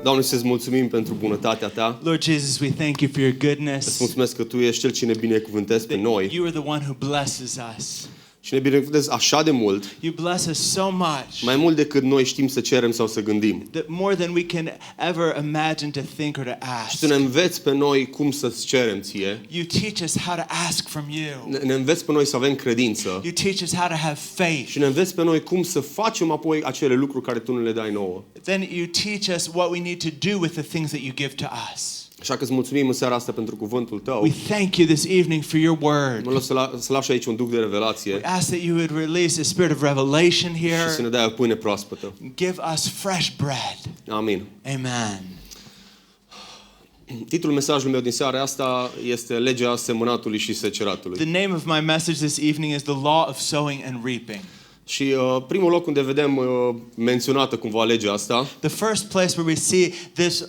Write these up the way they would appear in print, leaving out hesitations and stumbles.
Doamne, să-ți mulțumim pentru bunătatea Ta. Lord Jesus, we thank you for your Îți goodness. mulțumesc că Tu ești Cel ce ne binecuvântezi pe noi. You are the one who blesses us. Și ne binecuvântezi așa de mult, You bless us so much. mai mult decât noi știm să cerem sau să gândim. That more than we can ever imagine to think or to Și ask. Tu ne înveți pe noi cum să-ți cerem Ție. You teach us how to ask from you. Ne înveți pe noi să avem credință. You teach us how to have faith. Și ne înveți pe noi cum să facem apoi acele lucruri care Tu ne le dai nouă. Then you teach us what we need to do with the things that you give to us. Așa că îți mulțumim în seara asta pentru cuvântul Tău. We thank you this evening for your word. Mă las să lași aici un duc de revelație We ask that you would release a spirit of revelation și să here. ne dai o pâine proaspătă. Give us fresh bread. Amin. Amen. Titlul mesajului meu din seara asta este Legea, semănatului și seceratului. The name of my message this evening is the law of sowing and reaping. Și primul loc unde vedem menționată cumva legea asta The first place where we see this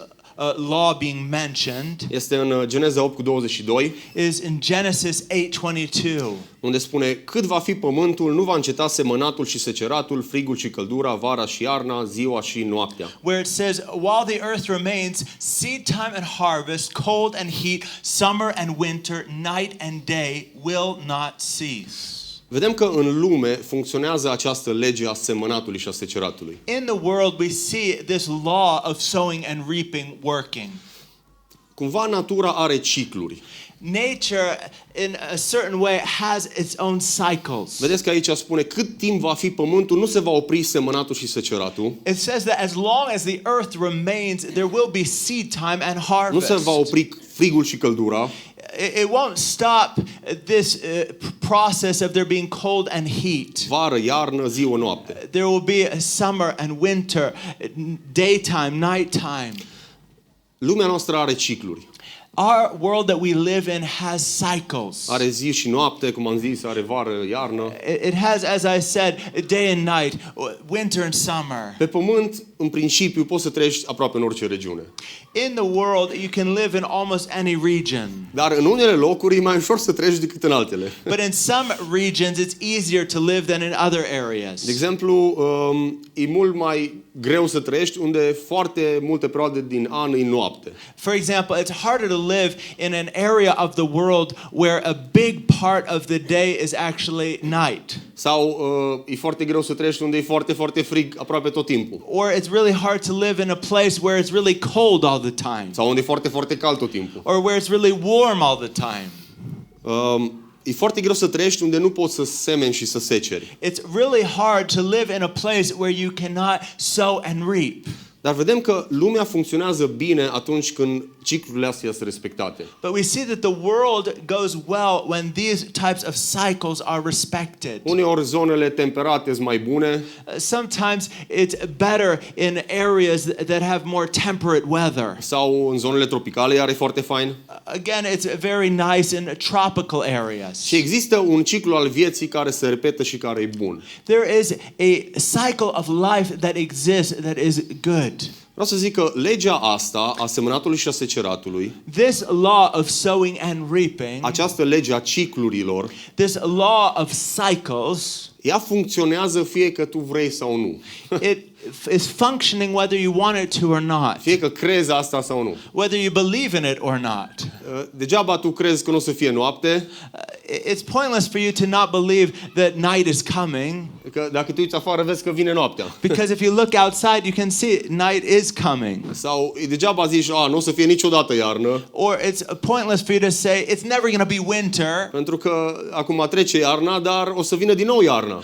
law being mentioned este în Geneza 8:22, is in Genesis 8:22. unde spune: cât va fi pământul, nu va înceta semănatul și seceratul, frigul și căldura, vara și iarna, ziua și noaptea. Where it says, while the earth remains, seed time and harvest, cold and heat, summer and winter, night and day will not cease. Vedem că în lume funcționează această lege a semănatului și a seceratului. In the world we see this law of sowing and reaping working. Cumva natura are cicluri. Nature in a certain way has its own cycles. Vedeți că aici spune: cât timp va fi pământul, nu se va opri semănatul și seceratul. It says that as long as the earth remains, there will be seed time and Nu harvest. se va opri frigul și căldura. It won't stop this process of there being cold and heat. Vară, iarnă, ziua, noapte. There will be a summer and winter, daytime, nighttime. Lumea noastră are cicluri. Our world that we live in has cycles. Are zi și noapte, cum am zis, are vară, iarnă. It has, as I said, day and night, winter and summer. Pe pământ, în principiu, poți să trăiești aproape în orice regiune. In the world, you can live in almost any region. Dar în unele locuri e mai ușor să trăiești decât în altele. But in some regions, it's easier to live than in other areas. De exemplu, e mult mai greu să trăiești unde foarte multe perioade din an e noapte. For example, it's harder to live in an area of the world where a big part of the day is actually night. Sau e foarte greu să trăiești unde e foarte, foarte frig aproape tot timpul. Or it's really hard to live in a place where it's really cold all the time. Sau unde e foarte, foarte cald tot timpul. Or where it's really warm all the time. E foarte greu să trăiești unde nu poți să semeni și să seceri. It's really hard to live in a place where you cannot sow and reap. Dar vedem că lumea funcționează bine atunci când ciclurile astea sunt respectate. But we see that the world goes well when these types of cycles are respected. Uneori zonele temperate sunt mai bune, Sometimes it's better in areas that have more temperate weather. sau în zonele tropicale iar e foarte fain. Again, it's very nice in tropical areas. Și există un ciclu al vieții care se repetă și care e bun. There is a cycle of life that exists that is good. Vreau să zic că legea asta a semănatului și a seceratului, This law of sowing and reaping, această lege a ciclurilor, this law of cycles, ea funcționează fie că tu vrei sau nu. it is functioning whether you want it to or not. Fie că crezi asta sau nu. Whether you believe in it or not. Degeaba tu crezi că nu o să fie noapte, It's pointless for you to not believe that night is coming, că dacă te uiți afară vezi că vine noaptea. because if you look outside you can see night is coming. Sau degeaba zici, nu o să fie niciodată iarnă, Or it's pointless for you to say it's never going to be winter. pentru că acum trece iarna, dar o să vină din nou iarna.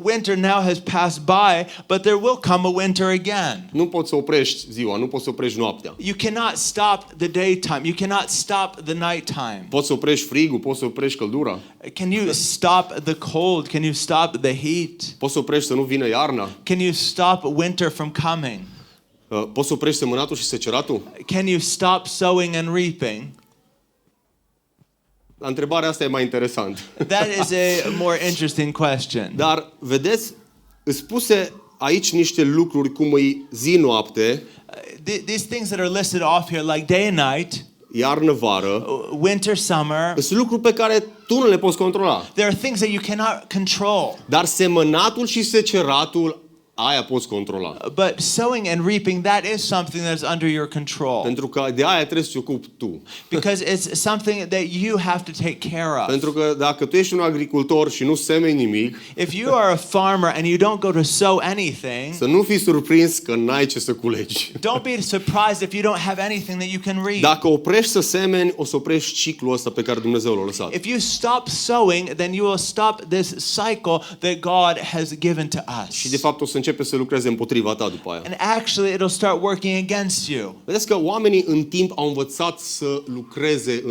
Winter now has passed by, but there will come a winter again. Nu poți să oprești ziua, nu poți să oprești noaptea. You cannot stop the daytime. You cannot stop the nighttime. Poți să oprești frigul, poți să oprești căldura, Can you stop the cold? Can you stop the heat? poți să oprești să nu vină iarna, Can you stop winter from coming? poți să oprești semănatul și seceratul. Can you stop sowing and reaping? Întrebarea asta e mai interesantă. That is a more interesting question. Dar, vedeți, îți spuse aici niște lucruri cum e zi-noapte, These things that are listed off here, like day and night, iarnă-vară, winter, summer, sunt lucruri pe care tu nu le poți controla. there are things that you cannot control. Dar semănatul și seceratul aia poți controla. But sowing and reaping, that is something that's under your control. Pentru că de aia trebuie să te ocupi tu. Because it's something that you have to take care of. Pentru că dacă tu ești un agricultor și nu semeni nimic, If you are a farmer and you don't go to sow anything, să nu fii surprins că n-ai ce să culegi. don't be surprised if you don't have anything that you can reap. Dacă oprești să semeni, o să oprești ciclul ăsta pe care Dumnezeu l-a lăsat. If you stop sowing, then you will stop this cycle that God has given to us. Și de fapt o să începe să lucreze împotriva ta după aia. And actually it'll start working against you. Vedeți că oamenii în timp au învățat să lucreze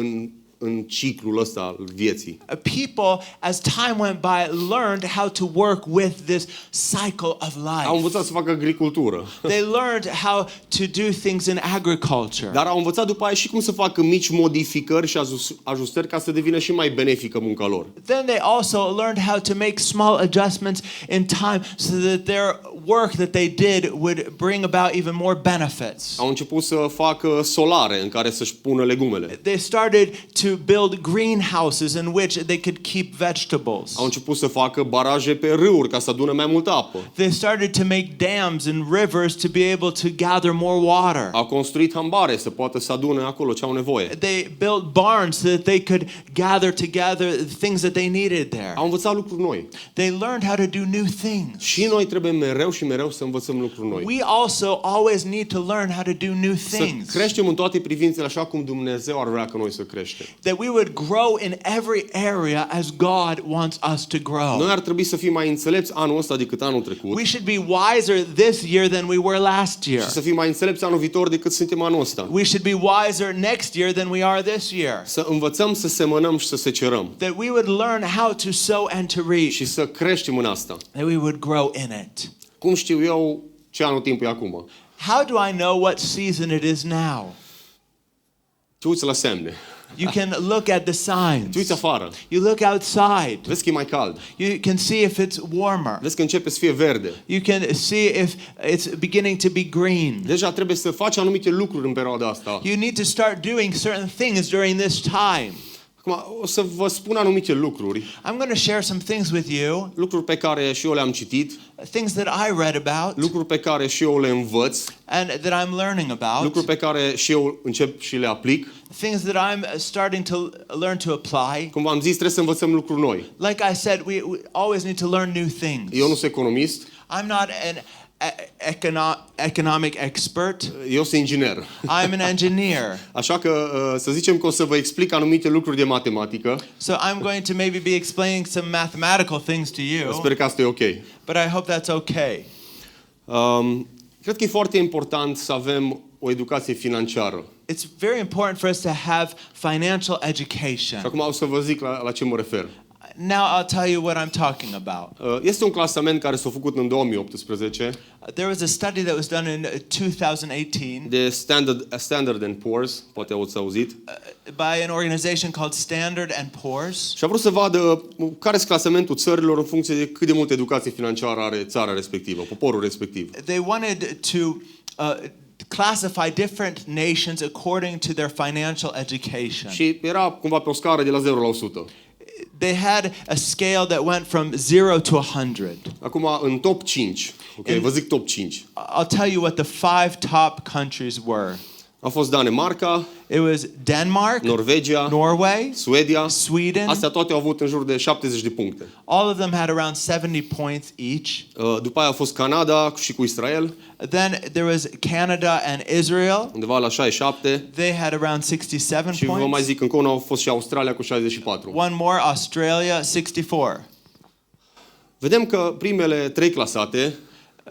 în ciclul ăsta al vieții. People, as time went by, learned how to work with this cycle of life. Au învățat să facă agricultură. They learned how to do things in agriculture. Dar au învățat după aia și cum să facă mici modificări și ajustări ca să devină și mai benefică munca lor. Then they also learned how to make small adjustments in time so that their work that they did would bring about even more benefits. Au început să facă solare în care să-și pună legumele. They started to build greenhouses in which they could keep vegetables. Au început să facă baraje pe râuri ca să adună mai multă apă. They started to make dams and rivers to be able to gather more water. Au construit hambare să poată să adune acolo ce au nevoie. They built barns so that they could gather together things that they needed there. Au învățat lucruri noi. They learned how to do new things. Și noi trebuie mereu și mereu să învățăm lucruri noi. We also always need to learn how to do new Să things. creștem în toate privințele așa cum Dumnezeu ar vrea că noi să creștem. That we would grow in every area as God wants us to grow. Noi ar trebui să fim mai înțelepți anul ăsta decât anul trecut. We should be wiser this year than we were last year. Și să fim mai înțelepți anul viitor decât suntem anul ăsta. We should be wiser next year than we are this year. Să învățăm să semănăm și să secerăm. That we would learn how to sow and to reap. Și să creștem în asta. That we would grow in it. Cum știu eu ce anotimp e acum? How do I know what season it is now? Tu uiți la semne. You can look at the signs. Tu uiți afară. You look outside. Vezi că e mai cald. You can see if it's warmer. Vezi că începe să fie verde. You can see if it's beginning to be green. Deja trebuie să faci anumite lucruri în perioada asta. You need to start doing certain things during this time. Acum o să vă spun anumite lucruri. I'm going to share some things with you. Lucruri pe care și eu le-am citit. Things that I read about. Lucruri pe care și eu le învăț. And that I'm learning about. Lucruri pe care și eu încep și le aplic. Things that I'm starting to learn to apply. Cum v-am zis, trebuie să învățăm lucruri noi. Like I said, we always need to learn new things. Eu nu sunt economist. I'm not an economic expert. Eu sunt inginer. I'm an engineer. Așa că să zicem că o să vă explic anumite lucruri de matematică. So I'm going to maybe be explaining some mathematical things to you. Sper că asta e ok. But I hope that's okay. Cred că e foarte important să avem o educație financiară. It's very important for us to have financial Și education. acum o să vă zic la ce mă refer. Now I'll tell you what I'm talking about. Este un clasament care s-a făcut în 2018 There was a study that was done in 2018 de Standard & Poor's, poate ați auzit, by an organization called Standard & Poor's. și a vrut să vadă care este clasamentul țărilor în funcție de cât de multă educație financiară are țara respectivă, poporul respectiv. They wanted to classify different nations according to their financial education. Și era cumva pe o scară de la 0 la 100. They had a scale that went from 0 to 100. Acum, în top 5, vă zic top 5, I'll tell you what the 5 top countries were. a fost Danemarca, It was Denmark, Norvegia, Norway, Suedia. Sweden. Astea toate au avut în jur de 70 de puncte. All of them had around 70 points each. După aia a fost Canada și cu Israel, Then there was Canada and Israel. undeva la 67. They had around 67 Și vă mai points. zic, încă unul a fost și Australia cu 64. One more, Australia, 64. Vedem că primele 3 clasate,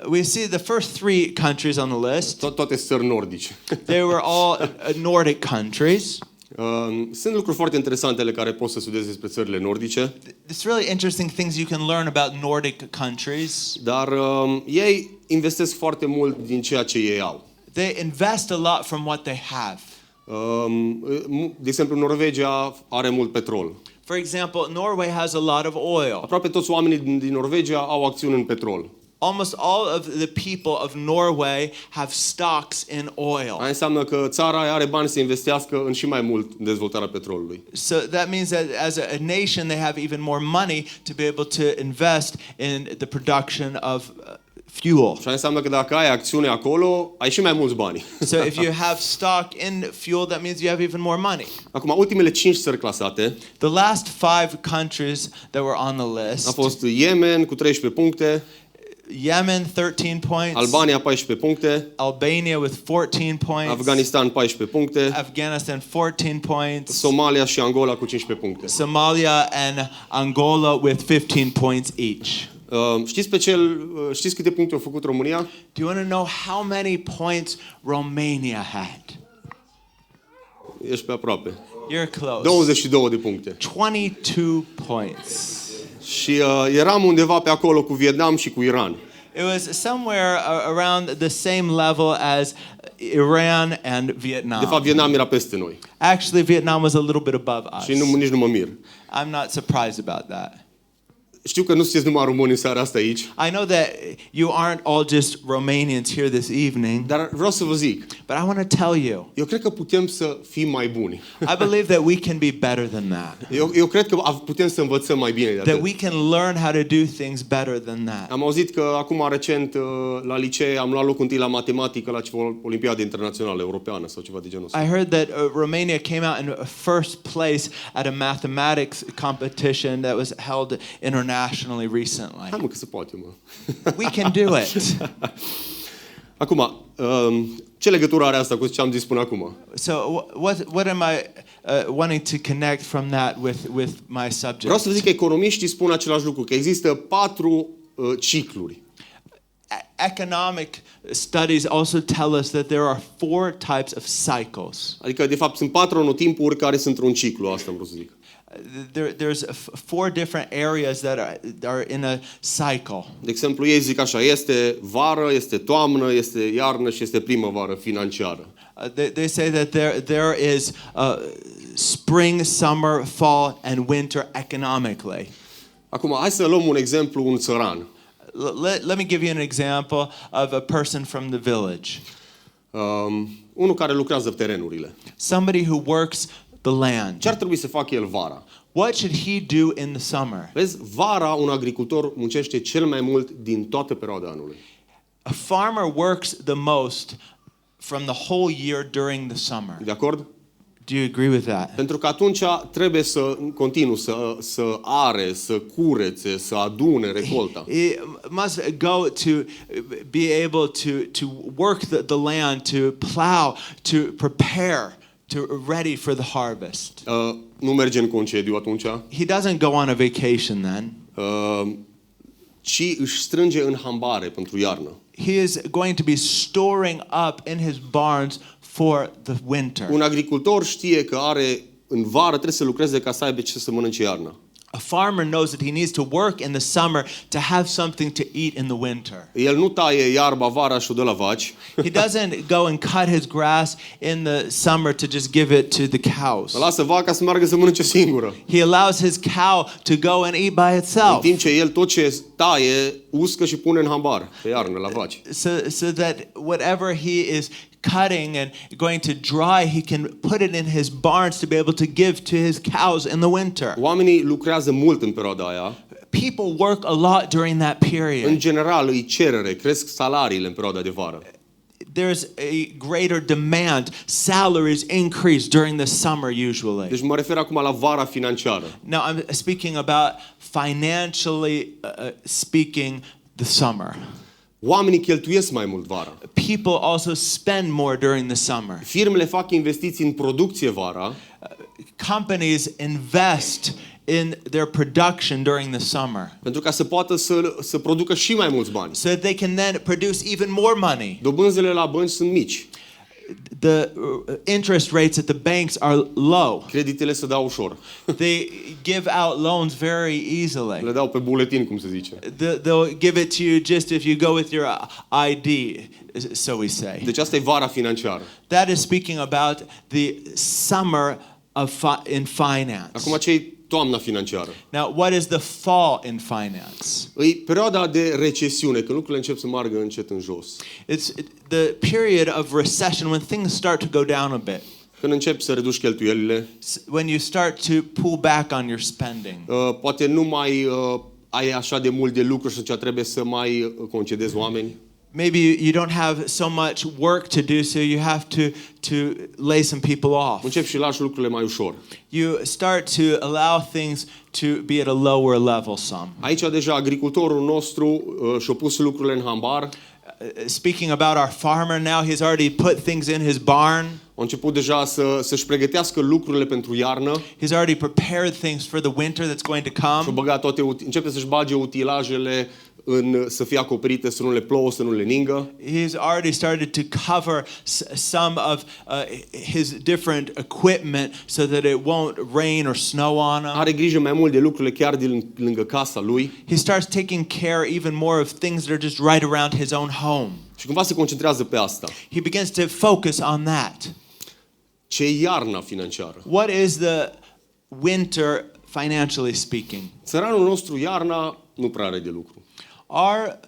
We see the first 3 countries on the list. toate țări nordice. They were all Nordic countries. Sunt lucruri foarte interesante care poți să studiezi despre țările nordice, It's really interesting things you can learn about Nordic countries. dar ei investesc foarte mult din ceea ce ei au. They invest a lot from what they have. De exemplu, Norvegia are mult petrol. For example, Norway has a lot of oil. Aproape toți oamenii din Norvegia au acțiuni în petrol. Almost all of the people of Norway have stocks in oil. Aia înseamnă că țara aia are bani să investească în și mai mult în dezvoltarea petrolului. So that means that as a nation they have even more money to be able to invest in the production of fuel. Și înseamnă că dacă ai acțiune acolo, ai și mai mulți bani. So if you have stock in fuel, that means you have even more money. Acum, ultimele 5 țări clasate The last 5 countries that were on the list: a fost Yemen cu 13 puncte, Yemen 13 points, Albania 14 puncte, Albania with 14 points, Afganistan 14 puncte, Afghanistan 14 points, Somalia și Angola cu 15 puncte. Somalia and Angola with 15 points each. Știți câte puncte a făcut România? Do you want to know how many points Romania had? Ești pe aproape. You're close. 22 de puncte. 22 points. Și eram undeva pe acolo cu Vietnam și cu Iran. It was somewhere around the same level as Iran and Vietnam. De fapt, Vietnam era peste noi. Actually, Vietnam was a little bit above us. Și nici nu mă mir. I'm not surprised about that. Știu că nu sunteți numai români în seara asta aici. I know that you aren't all just Romanians here this evening, Dar vreau să vă zic. but I want to tell you, Eu cred că putem să fim mai buni. I believe that we can be better than that. Eu cred că putem să învățăm mai bine de That atât. we can learn how to do things better than that. Am auzit că acum recent la licee am luat locul întâi la matematică la ceva olimpiadă internațională europeană sau ceva de genul ăsta. I heard that Romania came out in first place at a mathematics competition that was held internationally recently. Hai mă că se poate, mă. We can do it. Acum, ce legătură are asta cu ce am zis până acum? So what am I wanting to connect from that with my subject? Vreau să vă zic că economiștii spun același lucru, că există 4 cicluri. Economic studies also tell us that there are 4 types of cycles. Adică, de fapt, sunt 4 anotimpuri care sunt într-un ciclu, asta vreau să zic. There's 4 different areas that are in a cycle. De exemplu, ei zic așa, este vară, este toamnă, este iarnă și este primăvară financiară. They say that there is spring, summer, fall, and winter economically. Acum, hai să luăm un exemplu, un țăran. Let me give you an example of a person from the village. Unul care lucrează terenurile. Somebody who works the land. Ce ar trebui să facă el vara? What should he do in the summer? Vezi, vara un agricultor muncește cel mai mult din toată perioada anului. A farmer works the most from the whole year during the summer. De acord? Do you agree with that? Pentru că atunci trebuie să continuu, să are, să curețe, să adune recolta. He must go to be able to work the land, to plow, to prepare, to ready for the harvest. Nu merge în concediu atunci, He doesn't go on a vacation then. ci își strânge în hambare pentru iarnă. He is going to be storing up in his barns for the winter. Un agricultor știe că are în vară trebuie să lucreze ca să aibă ce să mănânce iarna. A farmer knows that he needs to work in the summer to have something to eat in the winter. El nu taie iarba vara și o dă la vaci. He doesn't go and cut his grass in the summer to just give it to the cows. Lasă vaca să meargă să mănânce singură. He allows his cow to go and eat by În itself. timp ce el tot ce taie uscă și pune în hambar pe iarnă la vaci. So that whatever he is cutting and going to dry, he can put it in his barns to be able to give to his cows in the winter. Oamenii lucrează mult în perioada aia. People work a lot during that În period. general îi cerere, cresc salariile în perioada de vară. There's a greater demand. Salaries increase during the summer usually. Deci mă refer acum la vara financiară. Now I'm speaking about financially speaking the summer. Oamenii cheltuiesc mai mult vara. People also spend more during the summer. Firmele fac investiții în producție vara. Companies invest in their production during the summer Pentru ca să poată să producă și mai mulți bani. so that they can then produce even more money. Dobânzile la bănci sunt mici. The interest rates at the banks are low. Creditele se dau ușor. They give out loans very easily. Le dau pe buletin, cum se zice. They'll give it to you just if you go with your ID, so we say. Deci asta e vara financiară. That is speaking about the summer in finance. Acum ce e toamna financiară? Now, what is the fall in finance? E perioada de recesiune, când lucrurile încep să meargă încet în jos. It's the period of recession when things start to go down a bit. Când începi să reduci cheltuielile, When you start to pull back on your spending. poate nu mai ai așa de mult de lucru și atunci trebuie să mai concedezi oameni. Maybe you don't have so much work to do, so you have to lay some people off. Începi și lași lucrurile mai ușor. You start to allow things to be at a lower level some. Aici deja agricultorul nostru și-a pus lucrurile în hambar. Speaking about our farmer now, he's already put things in his barn. A început deja să-și pregătească lucrurile pentru iarnă. He's already prepared things for the winter that's going to Și-a come. băgat începe să-și bage utilajele să fie acoperite, să nu le plouă, să nu le ningă. He's already started to cover some of his different equipment so that it won't rain or snow on him. Are grijă mai mult de lucrurile chiar din lângă casa lui. He starts taking care even more of things that are just right around his own home. Și cumva se concentrează pe asta. He begins to focus on that. Ce e iarna financiară? What is the winter financially speaking? Țăranul nostru iarna nu prea are de lucru. Our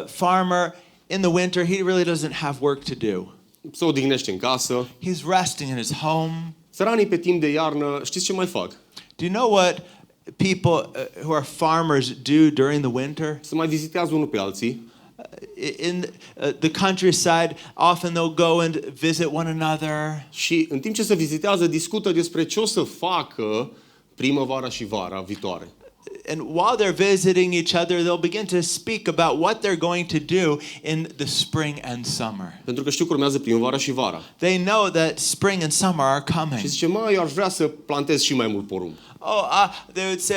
farmer in the winter, he really doesn't have work to do. Se odihnește în casă. He's resting in his home. Țăranii pe timp de iarnă, știți ce mai fac? Do you know what people who are farmers do during the winter? Se mai vizitează unul pe alții. In the countryside, often they'll go and visit one another. Și în timp ce se vizitează, discută despre ce o să facă primăvara și vara viitoare. And while they're visiting each other, they'll begin to speak about what they're going to do in the spring and summer. Pentru că știu că urmează primăvara și vara. They know that spring and summer are coming. Și zice, eu aș vrea să plantez și mai mult porumb. They would say,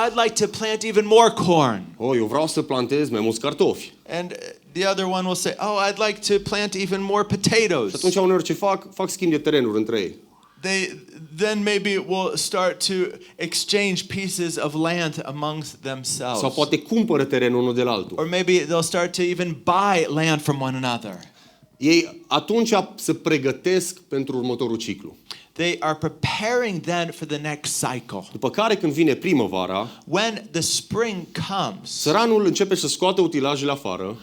I'd like to plant even more corn. Eu vreau să plantez mai mulți cartofi. And the other one will say, I'd like to plant even more potatoes. Și atunci uneori ce fac schimb de terenuri între ei. They then maybe will start to exchange pieces of land amongst themselves. Sau poate cumpără terenul unul de la altul. Or maybe they'll start to even buy land from one another. Ei atunci se pregătesc pentru următorul ciclu. They are preparing then for the next cycle. După care când vine primăvara, When the spring comes, țăranul începe să scoată utilajele afară.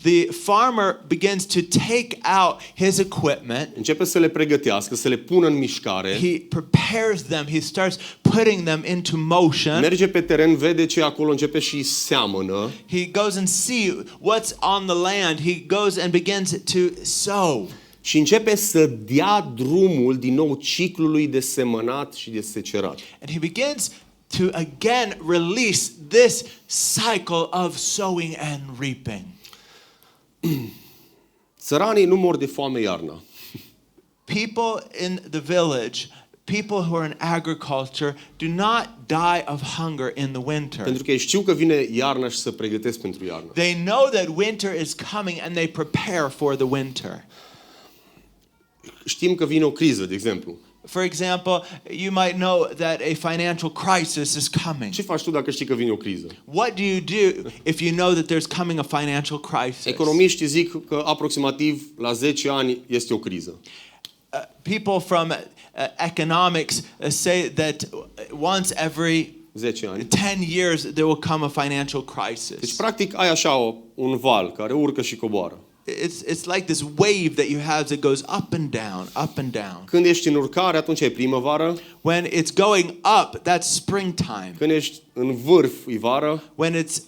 the farmer begins to take out his equipment. Începe să le pregătească, să le pună în mișcare. He prepares them. He starts putting them into motion. Merge pe teren, vede ce e acolo, începe și seamănă. He goes and see what's on the land. He goes and begins to sow. Și începe să dea drumul din nou ciclului de semănat și de secerat. And he begins to again release this cycle of sowing and reaping. Țăranii nu mor de foame iarna. People in the village, people who are in agriculture, do not die of hunger in the winter. Pentru că ei știu că vine iarna și se pregătesc pentru iarnă. They know that winter is coming and they prepare for the winter. Știm că vine o criză, de exemplu. For example, you might know that a financial crisis is coming. Ce faci tu dacă știi că vine o criză? What do you do if you know that there's coming a financial crisis? Economiștii zic că aproximativ la 10 ani este o criză. People from economics say that once every 10 ani. 10 years there will come a financial crisis. Deci practic ai așa un val care urcă și coboară. It's like this wave that you have that goes up and down, up and down. Când ești în urcare, atunci e primăvară. When it's going up, that's springtime. Când ești în vârf, e vară. When it's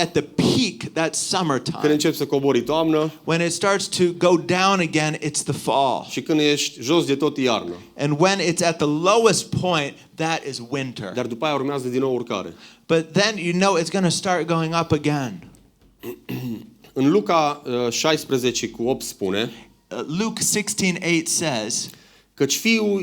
at the peak, that's Când summertime. începi să cobori, toamnă. When it starts to go down again, it's the fall. Și când ești jos de tot, e iarnă. And when it's at the lowest point, that is winter. Dar după aia urmează din nou urcare. But then you know it's going to start going up again. În Luca 16:8 spune: Luke 16:8 says, căci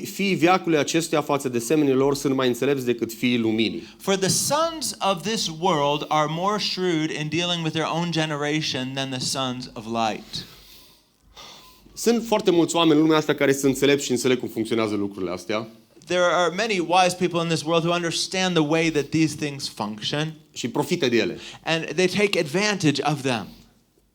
fiii veacului acestuia față de semenii lor sunt mai înțelepți decât fiii luminii. for the sons of this world are more shrewd in dealing with their own generation than the sons of light. Sunt foarte mulți oameni în lumea asta care sunt înțelepți și înțeleg cum funcționează lucrurile astea. There are many wise people in this world who understand the way that these things function Și profită de ele. and they take advantage of them.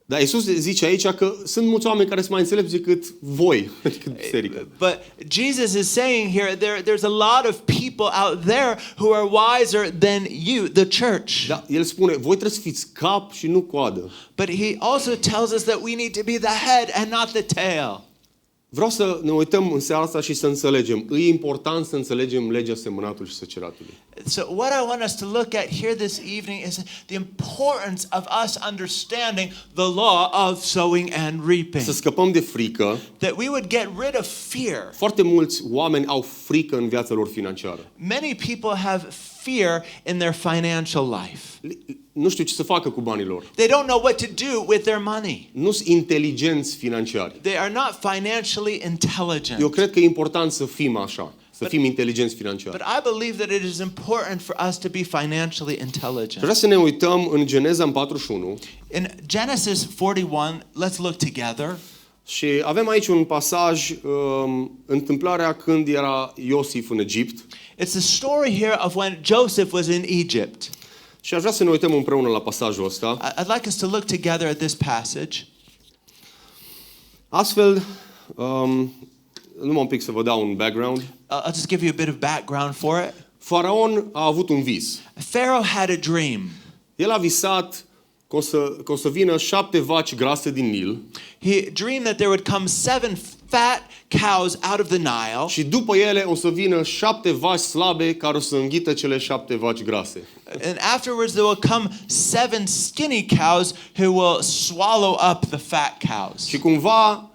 Dar Iisus zice aici că sunt mulți oameni care sunt mai înțelepți decât voi, decât biserică. But Jesus is saying here there's a lot of people out there who are wiser than you, the church. Da, el spune, voi trebuie să fiți cap și nu coadă. But he also tells us that we need to be the head and not the tail. Vreau să ne uităm în seara asta și să înțelegem. E important să înțelegem legea semănatului și seceratului. So what I want us to look at here this evening is the importance of us understanding the law of sowing and reaping. Să scăpăm de frică. That we would get rid of fear. Foarte mulți oameni au frică în viața lor financiară. Many people have fear in their financial life. Nu știu ce să facă cu banii lor. They don't know what to do with their money. Nu sunt inteligenți financiari. They are not financially intelligent. Eu cred că e important să fim așa, să fim inteligenți financiari. But I believe that it is important for us to be financially intelligent. Vreau să ne uităm în Geneza în 41. In Genesis 41, let's look together. Și avem aici un pasaj, întâmplarea când era Iosif în Egipt. It's the story here of when Joseph was in Egypt. Și aș vrea să ne uităm împreună la pasajul ăsta. I'd like us to look together at this passage. Astfel, numai un pic să vă dau un background. I'll just give you a bit of background for it. Faraon a avut un vis. Pharaoh had a dream. El a visat că o să vină 7 vaci grase din Nil. He dreamed that there would come 7 fat cows out of the Nile. Și după ele o să vină 7 vaci slabe care o să înghită cele 7 vaci grase. And afterwards there will come 7 skinny cows who will swallow up the fat cows. Și cumva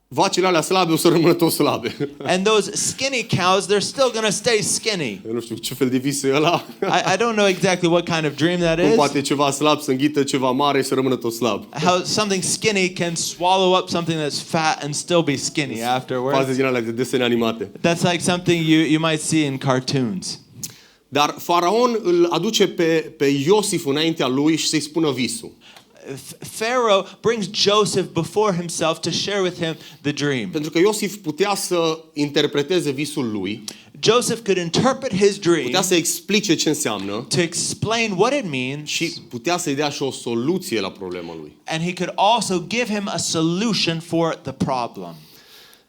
vacile alea slabe o să rămână tot slabe. And those skinny cows, they're still going to stay skinny. Eu nu știu ce fel de vis e ăla. I don't know exactly what kind of dream that Cum is. poate ceva slab să înghită ceva mare și să rămână tot slab. How something skinny can swallow up something that's fat and still be skinny afterwards. Faze din alea de desene animate. That's like something you might see in cartoons. Dar Faraon îl aduce pe Iosif înaintea lui și să-i spună visul. Pharaoh brings Joseph before himself to share with him the dream. Pentru că Iosif putea să interpreteze visul lui. Joseph could interpret his dream. Putea să explice ce înseamnă. To explain what it means. Și putea să-i dea și o soluție la problema lui. And he could also give him a solution for the problem.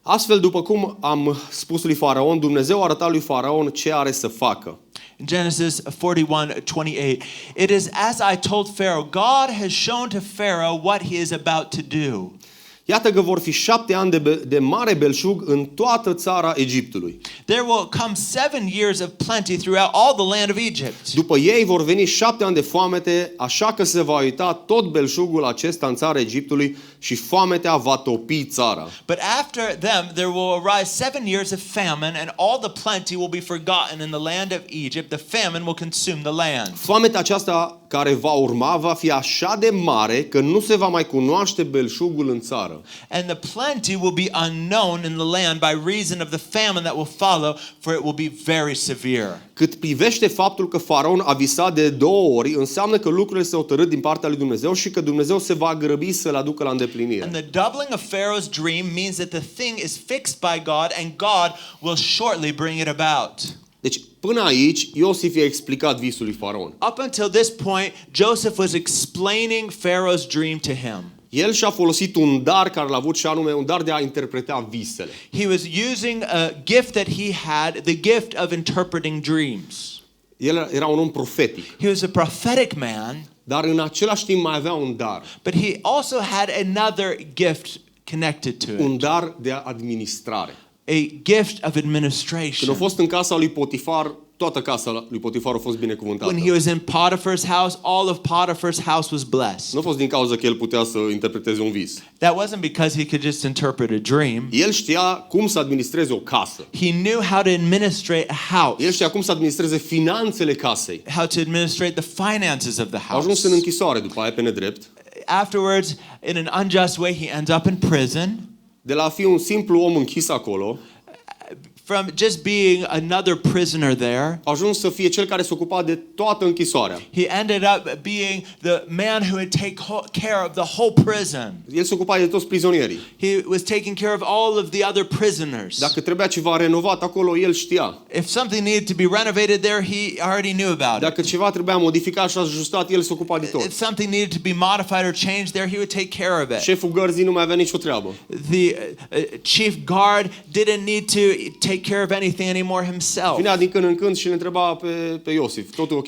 Astfel, după cum am spus lui Faraon, Dumnezeu a arătat lui Faraon ce are să facă. In Genesis 41:28, it is as I told Pharaoh, God has shown to Pharaoh what he is about to do. Iată că vor fi 7 ani de mare belșug în toată țara Egiptului. There will come 7 years of plenty throughout all the land of Egypt. După ei vor veni 7 ani de foamete, așa că se va uita tot belșugul acesta în țara Egiptului și foametea va topi țara. But after them there will arise 7 years of famine, and all the plenty will be forgotten in the land of Egypt. The famine will consume the land. Foametea aceasta care va urma va fi așa de mare că nu se va mai cunoaște belșugul în țară. And the plenty will be unknown in the land by reason of the famine that will follow, for it will be very severe. Cât privește faptul că Faraon a visat de 2 ori, înseamnă că lucrurile se hotărât din partea lui Dumnezeu și că Dumnezeu se va grăbi să le aducă la îndeplinire. And the doubling of Pharaoh's dream means that the thing is fixed by God, and God will shortly bring it about. Deci, până aici, Iosif i-a explicat visul lui Faraon. Up until this point, Joseph was explaining Pharaoh's dream to him. El și-a folosit un dar care l-a avut și anume un dar de a interpreta visele. He was using a gift that he had, the gift of interpreting dreams. El era un om profetic. He was a prophetic man, Dar în același timp mai avea un dar. but he also had another gift connected to Un it. dar de administrare. A gift of Când a administration. fost în casa lui Potifar, toată casa lui Potifar a fost binecuvântată. When he was in Potiphar's house, all of Potiphar's house was blessed. Nu a fost din cauza că el putea să interpreteze un vis. That wasn't because he could just interpret a dream. El știa cum să administreze o casă. He knew how to administrate a house, El știa cum să administreze finanțele casei. how to administrate the finances of the A ajuns house. în închisoare după aia pe nedrept. Afterwards, in an unjust way, he ends up in prison. De la a fi un simplu om închis acolo, From just being another prisoner there, a ajuns să fie cel care se ocupa de toată închisoarea. he ended up being the man who would take care of the whole prison. El se ocupa de toți prizonierii. He was taking care of all of the other prisoners. Dacă trebuia ceva renovat acolo, el știa. If something needed to be renovated there, he already knew about it. Dacă ceva trebuia modificat și ajustat, el se ocupa de tot. If something needed to be modified or changed there, he would take care of it. Șeful gărzii nu mai avea nicio treabă. The chief guard didn't need to take take care of anything anymore himself. Vinea din când în când și îl întreba pe Iosif, totul ok?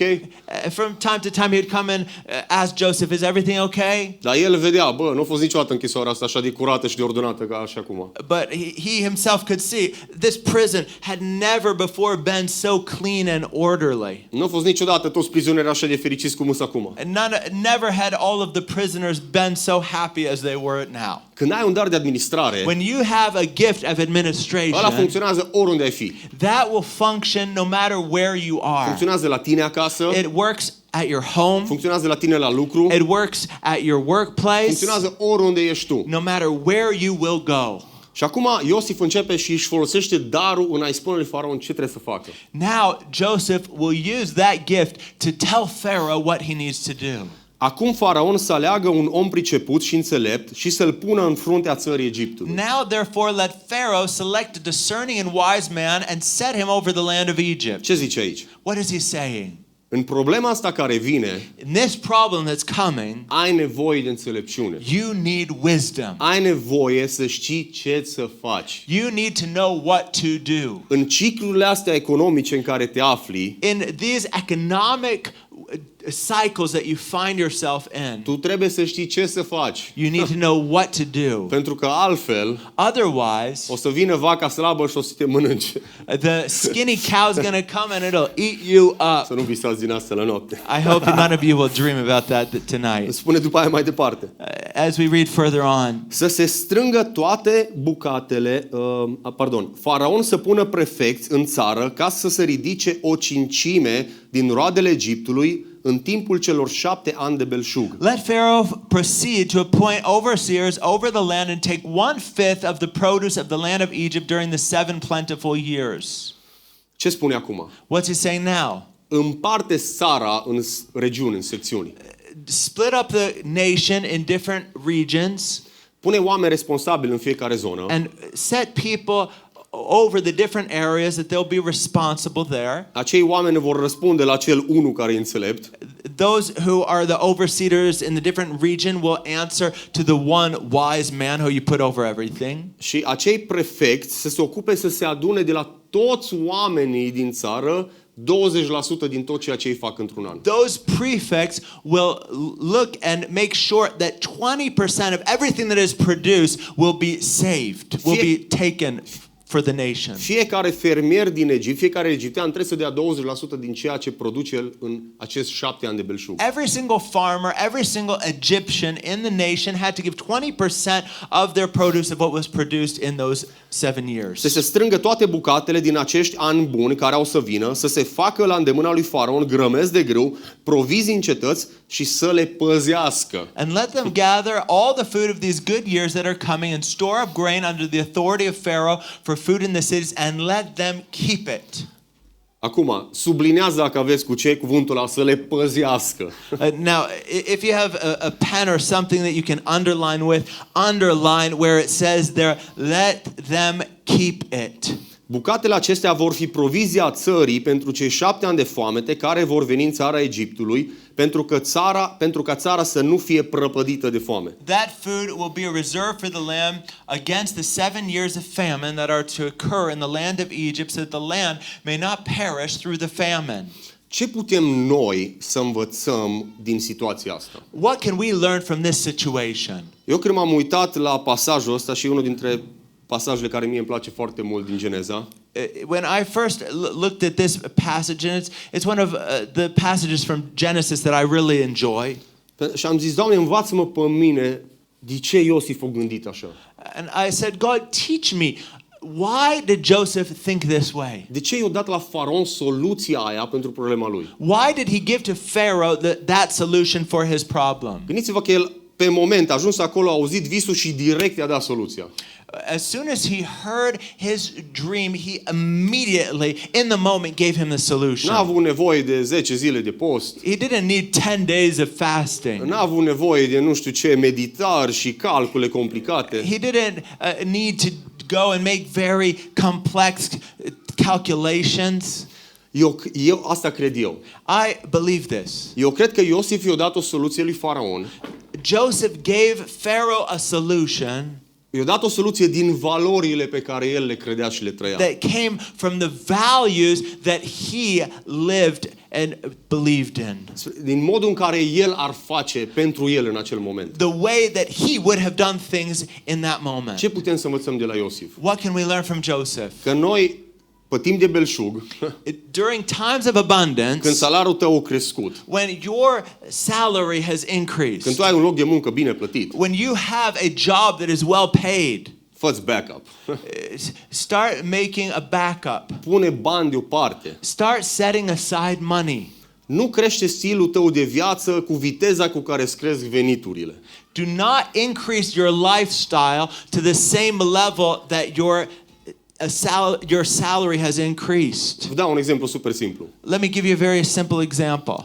From time to time, he'd come and ask Joseph, is everything okay? Dar el vedea, nu a fost niciodată închisoarea asta așa de curată și de ordonată ca așa acum. But he himself could see this prison had never before been so clean and orderly. Nu a fost niciodată toți prizonierii așa de fericiți cum sunt acum. And never had all of the prisoners been so happy as they were now. Când ai un dar de administrare, When you have a gift of ăla administration, funcționează oriunde ai fi. that will function no matter where you are. Funcționează la tine acasă, It works at your home. funcționează la tine la lucru, It works at your workplace. funcționează oriunde ești tu. No matter where you will go. Și acum Iosif începe și își folosește darul în a-i spune lui Faraon ce trebuie să facă. Now Joseph will use that gift to tell Pharaoh what he needs to do. Acum Faraon să aleagă un om priceput și înțelept și să-l pună în fruntea țării Egiptului. Now therefore let Pharaoh select a discerning and wise man and set him over the land of Egypt. Ce zice aici? What is he saying? În problema asta care vine, In this problem that's coming, ai nevoie de înțelepciune. you need wisdom. Ai nevoie să știi ce să faci. You need to know what to do. În ciclurile astea economice în care te afli, In these economic cycles that you find yourself in, tu trebuie să știi ce să faci. you need to know what to do. Pentru că altfel Otherwise, o să vină vaca slabă și o să te mănânce. the skinny cow's going to come and it'll eat you up. Să nu visați din asta la noapte. I hope that none of you will dream about that tonight. Spune după aia mai departe. As we read further on, Să se strângă toate bucatele, Faraon să pună prefecți în țară ca să se ridice o cincime din roadele Egiptului în timpul celor 7 ani de belșug. let Pharaoh proceed to appoint overseers over the land and take 1/5 of the produce of the land of Egypt during the 7 plentiful years. Ce spune acum? What's he saying now? Împarte țara în regiuni, în secțiuni. Split up the nation in different regions Pune oameni responsabili în fiecare zonă. and set people over the different areas that they'll be responsible there. Acei oameni vor răspunde la cel unul care e înțelept. Those who are the overseers in the different region will answer to the one wise man who you put over everything. Și acei prefecți să se ocupe să se adune de la toți oamenii din țară 20% din tot ceea ce ei fac într-un an. Those prefects will look and make sure that 20% of everything that is produced will be saved, will be taken for the nation. Fiecare fermier din Egipt, fiecare egiptean trebuie să dea 20% din ceea ce produce el în acești 7 ani de belșug. Every single farmer, every single Egyptian in the nation had to give 20% of their produce of what was produced in those 7 years. Să se strângă toate bucatele din acești ani buni care au să vină, să se facă la îndemâna lui Faraon grămezi de grâu, provizii în cetăți și să le păzească. And let them gather all the food of these good years that are coming and store up grain under the authority of Pharaoh for food in the cities and let them keep it. Acum, sublinează dacă aveți cu ce cuvântul ăla, să le păzească. Now, if you have a pen or something that you can underline with, underline where it says there, let them keep it. Bucatele acestea vor fi provizia țării pentru cei 7 ani de foamete care vor veni în țara Egiptului, pentru ca țara să nu fie prăpădită de foame. That food will be a reserve for the land against the 7 years of famine that are to occur in the land of Egypt, so that the land may not perish through the famine. Ce putem noi să învățăm din situația asta? What can we learn from this situation? Eu când m-am uitat la pasajul ăsta și unul dintre pasajele care mie îmi place foarte mult din Geneza, when I first looked at this passage, and it's one of the passages from Genesis that I really enjoy. și am zis, Doamne, învață-mă pe mine de ce Iosif a gândit așa. And I said, God, teach me, why did Joseph think this way? De ce i-a dat la Faraon soluția aia pentru problema lui? Why did he give to Pharaoh that solution for his problem? Gândiți-vă că el pe moment a ajuns acolo, a auzit visul și direct i-a dat soluția. As soon as he heard his dream, he immediately, in the moment, gave him the solution. N-a avut nevoie de 10 zile de post. He didn't need 10 days of fasting. N-a avut nevoie de nu știu ce meditări și calcule complicate. He didn't need to go and make very complex calculations. Eu asta cred eu. I believe this. Eu cred că Iosif i-a dat o soluție lui Faraon. Joseph gave Pharaoh a solution I-a dat o soluție din valorile pe care el le credea și le trăia. that came from the values that he lived and believed in. Din modul în care el ar face pentru el în acel moment. The way that he would have done things in that moment. Ce putem să învățăm de la Iosif? What can we learn from Joseph? Că noi, pe timp de belșug, During times of abundance, când salariul tău a crescut, when your salary has increased, când tu ai un loc de muncă bine plătit, when you have a job that is well paid, fă-ți backup. start making a backup. Pune bani deoparte. Start setting aside money. Nu crește stilul tău de viață cu viteza cu care îți cresc veniturile. Do not increase your lifestyle to the same level that your salary has increased. Vă dau un exemplu super simplu. Let me give you a very simple example.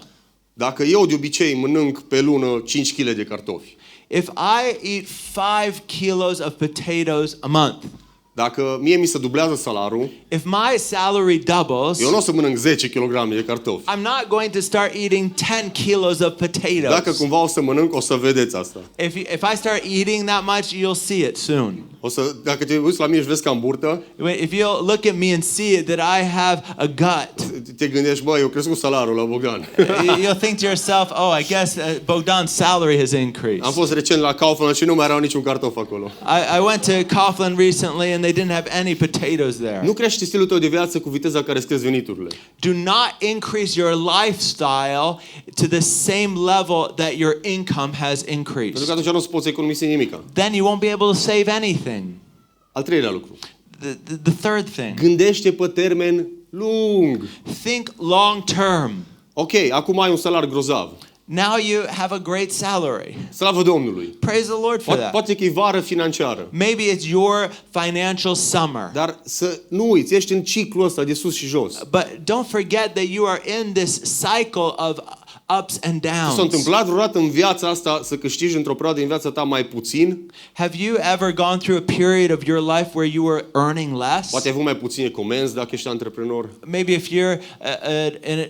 Dacă eu de obicei mănânc pe lună 5 kg de cartofi, If I eat 5 kilos of potatoes a month, dacă mie mi se dublează salariul, if my salary doubles, eu nu o să mănânc 10 kg de cartofi. I'm not going to start eating 10 kilos of potatoes. Dacă cumva o să mănânc, o să vedeți asta. If I start eating that much, you'll see it soon. Dacă te uiți la mine și vezi că am burtă, If you'll look at me and see that I have a gut, te gândești, bă, eu crescut salariul la Bogdan. you'll think to yourself, oh, I guess Bogdan's salary has increased. Am fost recent la Kaufland și nu mai erau niciun cartof acolo. I went to Kaufland recently and they didn't have any potatoes there. Nu crește stilul tău de viață cu viteza care îți cresc veniturile. Do not increase your lifestyle to the same level that your income has Pentru increased. că atunci nu o să poți economisi nimica. Then you won't be able to save anything. Al treilea lucru. The third thing. Gândește pe termen lung. Think long term. Ok, acum ai un salar grozav. Now you have a great salary. Slavă Domnului. Praise the Lord for that. Poate că e vară financiară. Maybe it's your financial summer. Dar să nu uiți, ești în ciclul ăsta de sus și jos. But don't forget that you are in this cycle of ups and downs. S-a întâmplat vreodată în viața asta să câștigi într-o perioadă din viața ta mai puțin? Have you ever gone through a period of your life where you were earning less? Poate ai avut mai puține comenzi dacă ești antreprenor. Maybe if you're an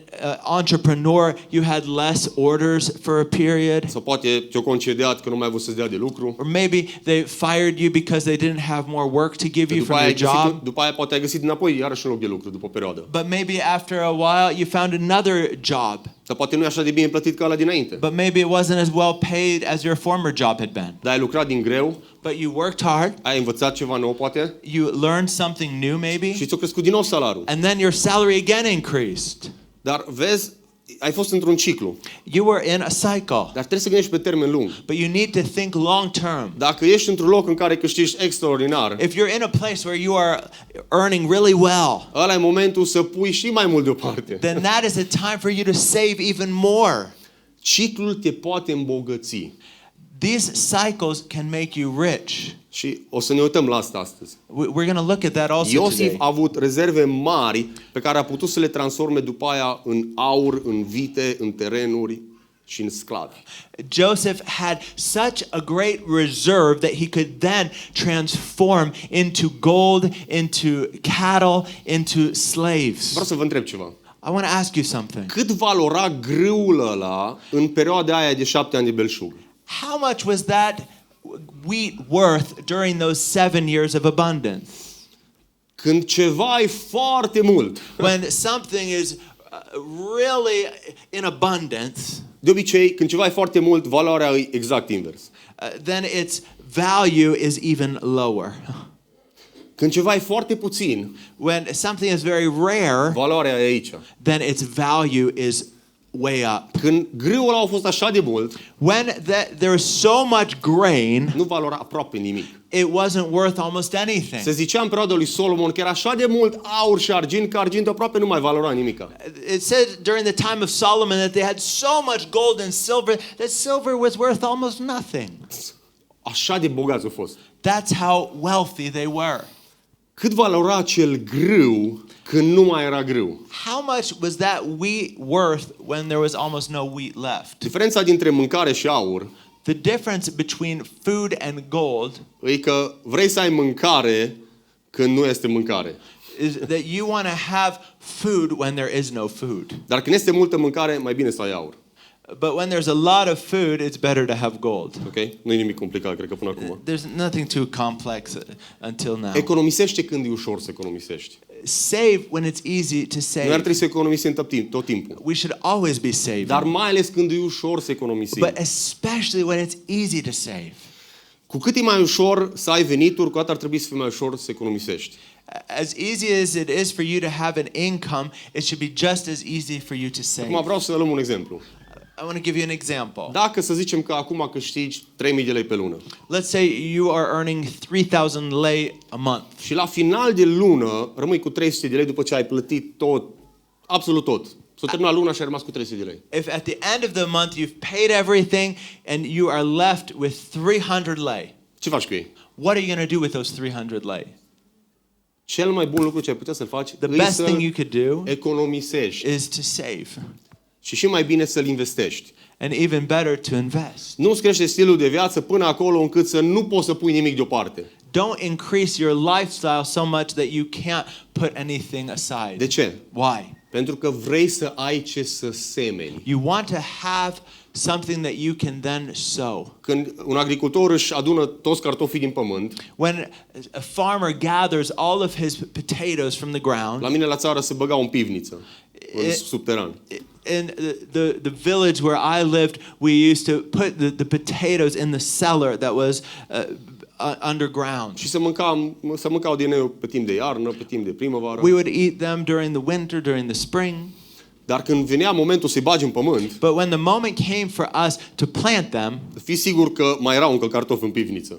entrepreneur, you had less orders for a period. Sau poate te-au concediat că nu mai ai avut să-ți dea de lucru. Or maybe they fired you because they didn't have more work to give you from your job. După aia poate ai găsit înapoi iarăși un loc de lucru după o perioadă. But maybe after a while you found another job. Dar poate nu e așa de bine plătit ca ăla dinainte. But maybe it wasn't as well paid as your former job had been. Dar ai lucrat din greu, But you worked hard. ai învățat ceva nou poate You learned something new maybe. și ți-a crescut din nou salariul. And then your salary again increased. Dar vezi, ai fost într-un ciclu. You were in a cycle. Dar trebuie să gândești pe termen lung. But you need to think long term. Dacă ești într-un loc în care câștigi extraordinar, If you're in a place where you are earning really well, ăla e momentul să pui și mai mult deoparte. then that is a time for you to save even more. Ciclul te poate îmbogăți. These cycles can make you rich. Și o să ne uităm la asta astăzi. We're going to look at that also Iosif today. a avut rezerve mari pe care a putut să le transforme după aia în aur, în vite, în terenuri și în sclavi. Joseph had such a great reserve that he could then transform into gold, into cattle, into slaves. Vreau să vă întreb ceva. I want to ask you something. Cât valora grâul ăla în perioada aia de 7 ani de belșug? How much was that wheat worth during those 7 years of abundance? Când ceva e foarte mult, When something is really in abundance, de obicei, când ceva e foarte mult, valoarea e exact invers. then its value is even lower. Când ceva e foarte puțin, When something is very rare, valoarea e aici. then its value is way up. Când grâul ăla a fost așa de mult, When there was so much grain, nu valora aproape nimic. it wasn't worth almost anything. Se zicea în perioada lui Solomon că era așa de mult aur și argint că argintul aproape nu mai valora nimic. It said during the time of Solomon that they had so much gold and silver that silver was worth almost nothing. Așa de bogați au fost. That's how wealthy they were. Cât valora acel grâu când nu mai era grâu? How much was that wheat worth when there was almost no wheat left? Diferența dintre mâncare și aur The difference between food and gold e că vrei să ai mâncare când nu este mâncare. is that you want to have food when there is no food. Dar când este multă mâncare, mai bine să ai aur. But when there's a lot of food, it's better to have gold. Ok? Nu e nimic complicat, cred că până acum. There's nothing too complex until now. Economisește când e ușor să economisești. Save when it's easy to Noi ar save. trebui să economisim tot timpul. We should always be saving. Dar mai ales când e ușor să economisim. But especially when it's easy to save. Cu cât e mai ușor să ai venituri, cu atât ar trebui să fie mai ușor să economisești. As easy as it is for you to have an income, it should be just as easy for you to save. Acum vreau să luăm un exemplu. I want to give you an example. Dacă să zicem că acum câștigi 3.000 de lei pe lună. Let's say you are earning 3,000 lei a month. Și la final de lună rămâi cu 300 de lei după ce ai plătit tot, absolut tot. S-a terminat luna și ai rămas cu 300 de lei. If at the end of the month you've paid everything and you are left with 300 lei, Ce faci cu ei? what are you going to do with those 300 lei? Cel mai bun lucru ce ai putea să-l faci The e best să thing you could do economisești is to save, și mai bine să-l investești. and even better to invest. Nu-ți crește stilul de viață până acolo încât să nu poți să pui nimic deoparte. Don't increase your lifestyle so much that you can't put anything aside. De ce? Why? Pentru că vrei să ai ce să semeni. You want to have something that you can then sow. Când un agricultor își adună toți cartofii din pământ, When a farmer gathers all of his potatoes from the ground, la mine la țară se băgau în pivniță, în subteran. in the village where I lived, we used to put the potatoes in the cellar that was underground. Și se mâncau din ei pe timp de iarnă, pe timp de primăvară. We would eat them during the winter, during the spring. Dar când venea momentul să-i bagi în pământ, But when the moment came for us to plant them, fii sigur că mai erau încă cartofi în pivniță.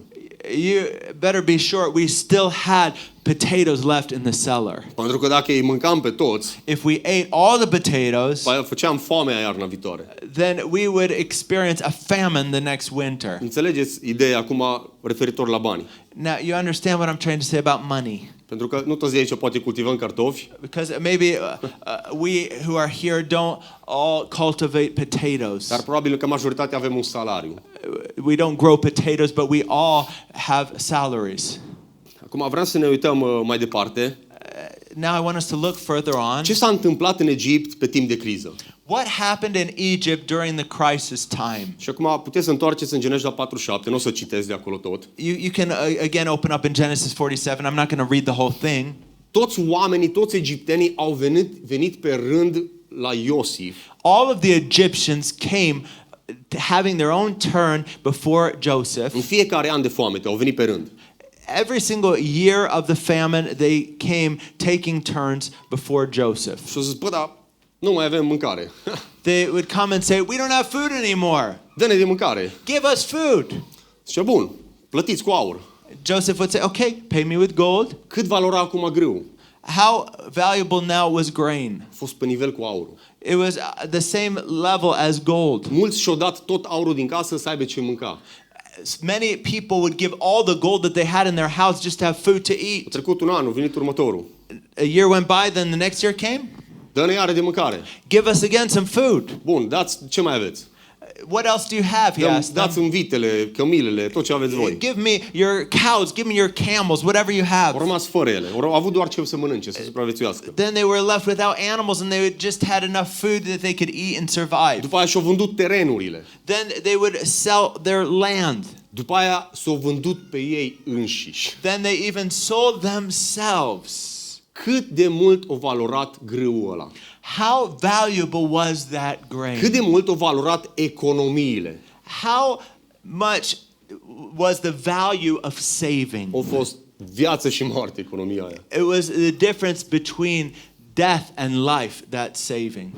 you better be sure we still had potatoes left in the cellar. Pentru că dacă îi mâncam pe toți, If we ate all the potatoes, făceam foamea iarna viitoare. then we would experience a famine the next winter. Înțelegeți ideea acum referitor la bani? Now, you understand what I'm trying to say about money? Pentru că nu toți de aici poate cultivăm cartofi, Because maybe we who are here don't all cultivate potatoes. dar probabil că majoritatea avem un salariu. We don't grow potatoes, but we all have salaries. Acum vreau să ne uităm mai departe. Now I want us to look further on. Ce s-a întâmplat în Egipt pe timp de criză? What happened in Egypt during the crisis time? Și acum puteți să întoarceți în Geneza 47, nu o să citesc de acolo tot. You can again open up in Genesis 47. I'm not going to read the whole thing. Toți oamenii, toți egiptenii au venit pe rând la Iosif. All of the Egyptians came having their own turn before Joseph. În fiecare an de foamete au venit pe rând. Every single year of the famine, they came taking turns before Joseph. Și au zis, bă, dar nu mai avem mâncare. They would come and say, we don't have food anymore. Dă-ne de mâncare. Give us food. Zice, bun, plătiți cu aur. Joseph would say, okay, pay me with gold. Cât valora acum grâu? How valuable now was grain? A fost pe nivel cu aurul. It was the same level as gold. Mulți și-au dat tot aurul din casă să aibă ce mânca. Many people would give all the gold that they had in their house just to have food to A eat. trecut un an, a venit următorul. A year went by, then the next year came. Dă-ne iară de mâncare. Give us again some food. Bun, dați ce mai aveți? What else do you have? He asked them. Dați-mi vitele, cămilele, tot ce aveți voi. Give me your cows, give me your camels, whatever you have. Au rămas fără ele. Au avut doar ce să mănânce, să supraviețuiască. Then they were left without animals and they just had enough food that they could eat and survive. După aia și-au vândut terenurile. Then they would sell their land. După aia s-au vândut pe ei înșiși. Then they even sold themselves. Cât de mult o valorat grâul ăla? How valuable was that grain? Cât de mult o valorat economiile? How much was the value of saving? A fost viață și moarte economia aia. It was the difference between death and life, that saving.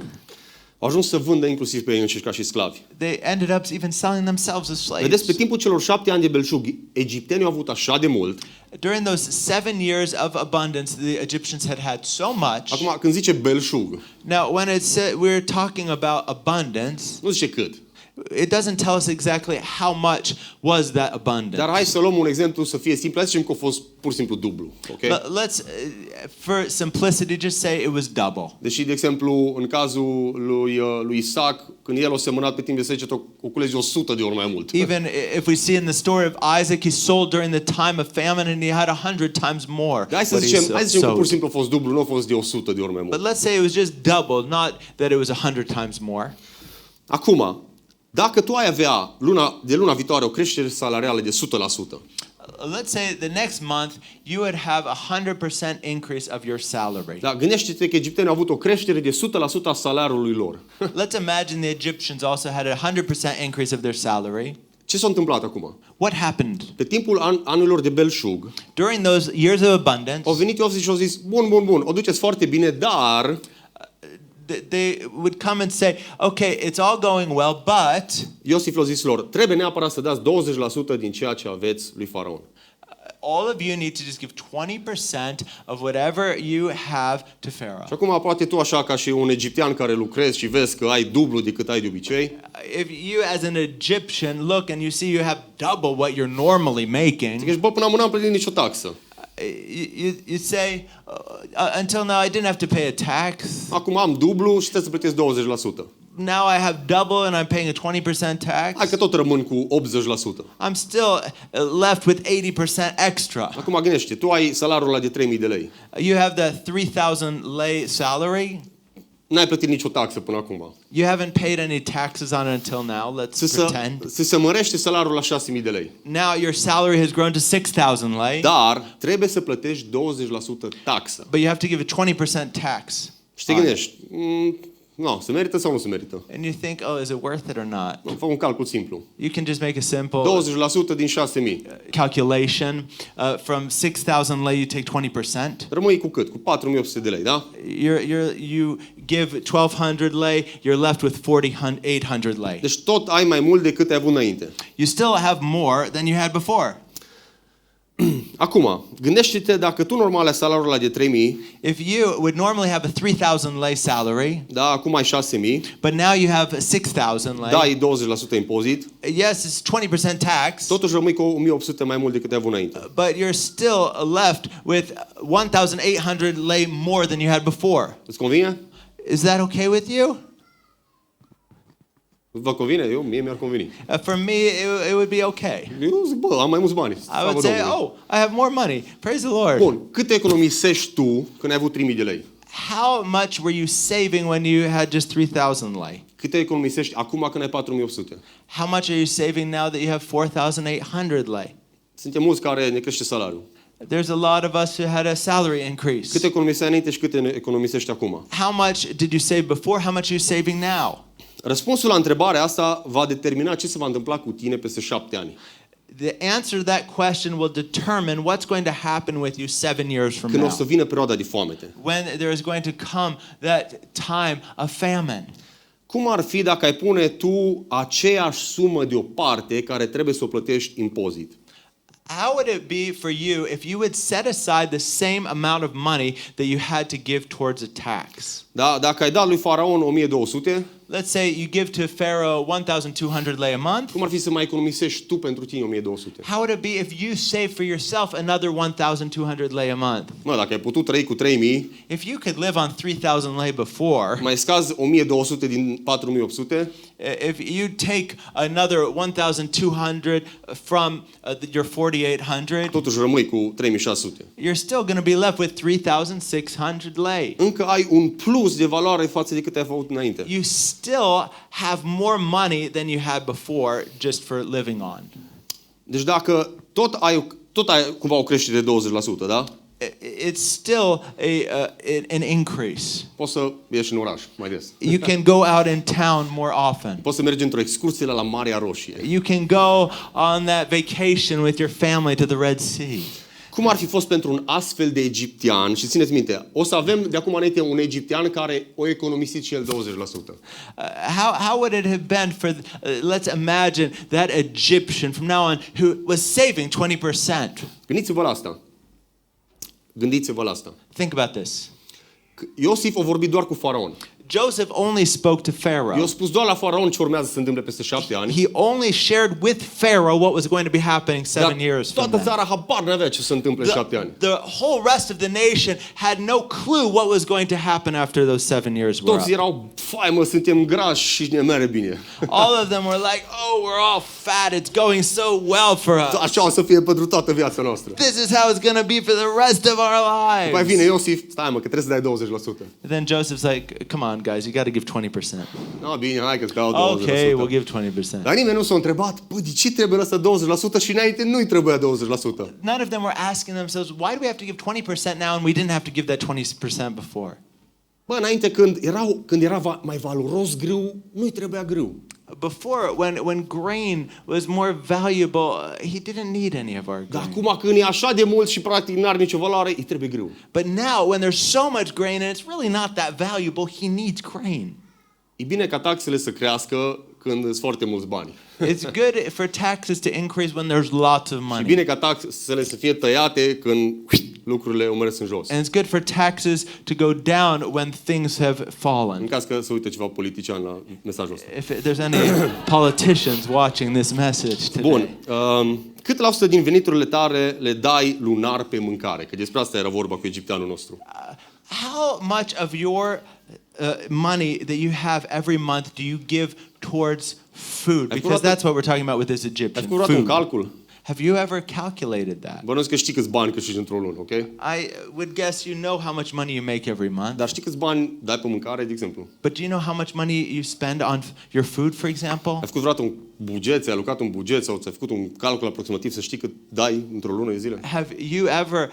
Au ajuns să vândă inclusiv pe ei înșiși ca și sclavi. They ended up even selling themselves as Vedeți, pe slaves. timpul celor 7 ani de belșug, egiptenii au avut așa de mult. During those 7 years of abundance, the Egyptians had so much. Acum, când zice belșug, Now, when it said we're talking about abundance, nu zice cât. it doesn't tell us exactly how much was that abundance. Dar hai să luăm un exemplu să fie simplu. Hai să zicem că a fost pur și simplu dublu. Okay? Let's, for simplicity, just say it was double. Deși, de exemplu, în cazul lui Isaac, când el a semănat pe timp de secetă, o culezi 100 de ori mai mult. Even if we see in the story of Isaac, he sold during the time of famine and he had 100 times more. Hai să what he zicem că pur și sowed. simplu a fost dublu, nu a fost de 100 de ori mai But mult. let's say it was just double, not that it was 100 times more. Acum, dacă tu ai avea de luna viitoare o creștere salarială de 100%, let's say the next month you would have 100% increase of your salary. da, gândește-te că egiptenii au avut o creștere de 100% a salariului lor. Let's imagine the Egyptians also had a 100% increase of their salary. Ce s-a întâmplat acum? What happened? Pe timpul anilor de belșug, During those years of abundance, au venit Iosif și au zis, bun, o duceți foarte bine, dar they would come and say, okay, it's all going well, but Iosif le-a zis lor, trebuie neapărat să dați 20% din ceea ce aveți lui Faraon. all of you need to just give 20% of whatever you have to Pharaoh. Și acum poate tu așa ca și un egiptean care lucrezi și vezi că ai dublu decât ai de obicei, If you as an Egyptian look and you see you have double what you're normally making, zici, bă, până acum n-am plătit nicio taxă. you say, until now I didn't have to pay a tax. Acum am dublu și trebuie să plătesc 20%. Now I have double and I'm paying a 20% tax. Hai că tot rămân cu 80%. I'm still left with 80% extra. Acum gândește, tu ai salariul ăla de 3.000 de lei. You have the 3,000 lei salary. N-ai plătit nicio taxă până acum. You haven't paid any taxes on it until now. Let's pretend. Se mărește salariul la 6.000 de lei. Now your salary has grown to 6,000 lei. Dar trebuie să plătești 20% taxă. But you have to give a 20% tax. Și te gândești, nu, se merită sau nu se merită? And you think, oh, is it worth it or not? Fă un calcul simplu. You can just make a simple 20% din 6.000. calculation. From 6,000 lei, you take 20%. Rămâi cu cât? Cu 4.800 de lei, da? You give 1,200 lei, you're left with 4,800 lei. Deci tot ai mai mult decât ai avut înainte. You still have more than you had before. Acum, gândește-te dacă tu normal ai salariul ăla de 3.000, If you would normally have a 3,000 lei salary, da, acum ai 6.000, but now you have 6,000 lei. dai 20% impozit, Yes, it's 20% tax, totuși rămâi cu 1.800 mai mult decât ai avut înainte. but you're still left with 1,800 lei more than you had before. Îți convine? Is that okay with you? Vă convine? Mie mi-ar conveni. For me, it would be okay. Eu zic, bă, am mai mulți bani. I would say, oh, I have more money. Praise the Lord. Bun, cât economisești tu când ai avut 3.000 de lei? How much were you saving when you had just 3,000 lei? Cât economisești acum când ai 4.800? How much are you saving now that you have 4,800 lei? Suntem mulți care ne crește salariul. There's a lot of us who had a salary increase. Cât economiseai înainte și cât economisești acum? How much did you save before? How much are you saving now? Răspunsul la întrebarea asta va determina ce se va întâmpla cu tine peste 7 ani. The answer to that question will determine what's going to happen with you 7 years from Când o now. să vină perioada de foamete. When there is going to come that time of famine. Cum ar fi dacă ai pune tu aceeași sumă deoparte care trebuie să o plătești impozit? How would it be for you if you would set aside the same amount of money that you had to give towards a tax? Da, dacă ai dat lui Faraon 1200, Let's say you give to Pharaoh 1,200 lei a month. cum ar fi să mai economisești tu pentru tine 1200? How would it be if you save for yourself another 1,200 lei a month? Mă, dacă ai putut trăi cu 3000, If you could live on 3,000 lei before, mai scazi 1200 din 4800, if you take another 1,200 from your 4,800, totuși rămâi cu 3600. you're still going to be left with 3,600 lei. Încă ai un plus de valoare față de cât ai avut înainte. You still have more money than you had before just for living on. Deci dacă tot ai cumva o creștere de 20%, da? It's still an increase. Poți să ieși în oraș mai des. You can go out in town more often. Poți să mergi într-o excursie la Marea Roșie. You can go on that vacation with your family to the Red Sea. Cum ar fi fost pentru un astfel de egiptean, și țineți minte, o să avem de acum înainte un egiptean care o economisit și el 20%. How would it have been for, let's imagine that Egyptian from now on who was saving 20%. Gândiți-vă la asta. Gândiți-vă la asta. Think about this. Iosif a vorbit doar cu Faraon. Joseph only spoke to Pharaoh. I-a spus doar la Faraon ce urmează să se întâmple peste 7 ani. He only shared with Pharaoh what was going to be happening 7 Dar years from toată now. țara habar n-avea ce se întâmplă în 7 ani. The whole rest of the nation had no clue what was going to happen after those 7 years were Toți up. erau, fai mă, suntem grași și ne merge bine. All of them were like, oh, we're all fat. It's going so well for us. Așa o să fie pentru toată viața noastră. This is how it's going to be for the rest of our Mai lives. vine Iosif, stai mă, că trebuie să dai 20%. Then Joseph's like, come on, on, guys, you got to give 20%. No, bine, hai că-ți dau 20%. Okay, we'll give 20%. Dar nimeni nu s-a întrebat, păi de ce trebuie ăsta 20% și înainte nu-i trebuia 20%? None of them were asking themselves, why do we have to give 20% now and we didn't have to give that 20% before? Bă, înainte când era mai valoros grâu, nu-i trebuia grâu. Before, when grain was more valuable, he didn't need any of our Dar grain. acum când e așa de mult și practic n-are nicio valoare, îi trebuie grâu. But now, when there's so much grain and it's really not that valuable, he needs grain. E bine ca taxele să crească când sunt foarte mulți bani. It's good for taxes to increase when there's lots of E money. bine ca taxele să fie tăiate când lucrurile o mers în jos. And it's good for taxes to go down when things have În fallen. caz că se uită ceva politician la mesajul ăsta. If there's any politicians watching this message today. Bun. Cât la sută din veniturile tale le dai lunar pe mâncare? Că despre asta era vorba cu egipteanul nostru. How much of your money that you have every month do you give towards food? Because that's what we're talking about with this Ai Egyptian făcut vreodată un food. calcul? Have you ever calculated that? Bănuiesc că știi câți bani câștigi într-o lună, ok? I would guess you know how much money you make every month. Dar știi câți bani dai pe mâncare, de exemplu? But do you know how much money you spend on your food, for example? Ai făcut vreodată un buget, ți-ai alocat un buget sau ți-ai făcut un calcul aproximativ să știi cât dai într-o lună de zile? Have you ever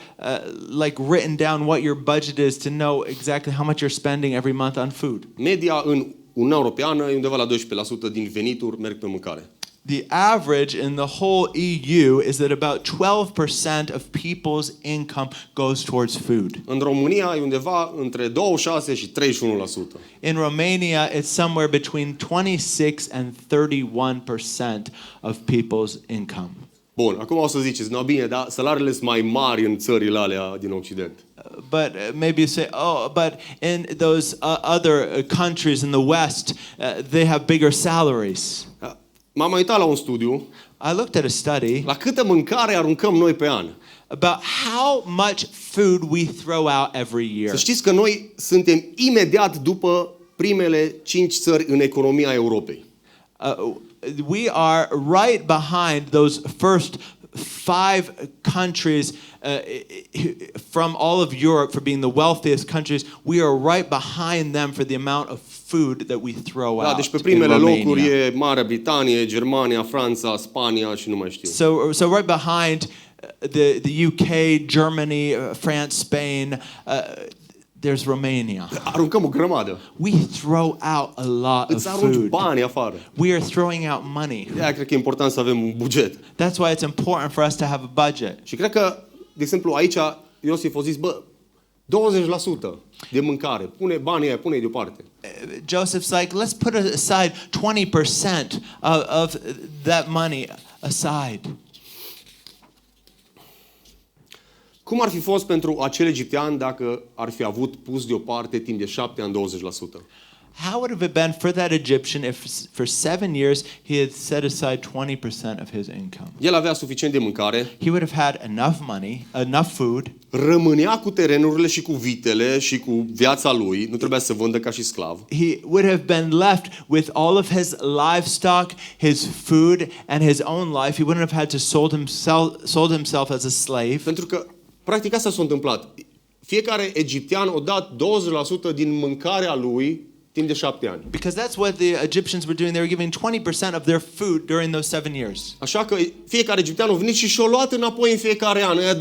like written down what your budget is to know exactly how much you're spending every month on food? Media în Uniunea Europeană e undeva la 12% din venituri merg pe mâncare. The average in the whole EU is that about 12% of people's income goes towards food. În România e undeva între 26 și 31%. In Romania, it's somewhere between 26 and 31% of people's income. Bun, acum o să ziceți, no bine, dar salariile sunt mai mari în țările alea din Occident. But maybe you say, oh, but in those other countries in the West, they have bigger salaries. M-am mai uitat la un studiu. I looked at a study La câtă mâncare aruncăm noi pe an? about how much food we throw out every year. Să știți că noi suntem imediat după primele 5 țări în economia Europei. We are right behind those first 5 countries from all of Europe for being the wealthiest countries. We are right behind them for the amount of food that we throw out. Da, deci pe in primele Romania. locuri e Marea Britanie, Germania, Franța, Spania și nu mai știu. So right behind the UK, Germany, France, Spain, there's Romania. Aruncăm o grămadă. We throw out a lot of Îți arunci food. bani afară. We are throwing out money. De-aia cred că e important să avem un buget. That's why it's important for us to have a budget. Și cred că, de exemplu, aici Iosif a zis, bă, 20% de mâncare. Pune banii aia, pune-i deoparte. Joseph's like, let's put aside 20% of that money aside. Cum ar fi fost pentru acel egiptean dacă ar fi avut pus deoparte timp de 7 ani 20%? How would have it been for that Egyptian if for 7 years he had set aside 20% of his income? El avea suficient de mâncare, He would have had enough money, enough food. rămânea cu terenurile și cu vitele și cu viața lui, nu trebuia să vândă ca și sclav. He would have been left with all of his livestock, his food, and his own life. He wouldn't have had to sold himself as a slave. Pentru că, practic, asta s-a întâmplat. Fiecare egiptean a dat 20% din mâncarea lui timp de 7 ani. Because that's what the Egyptians were doing. They were giving 20% of their food during those 7 years. Așa că fiecare egiptean a venit și și-a luat înapoi în fiecare an, aia 20%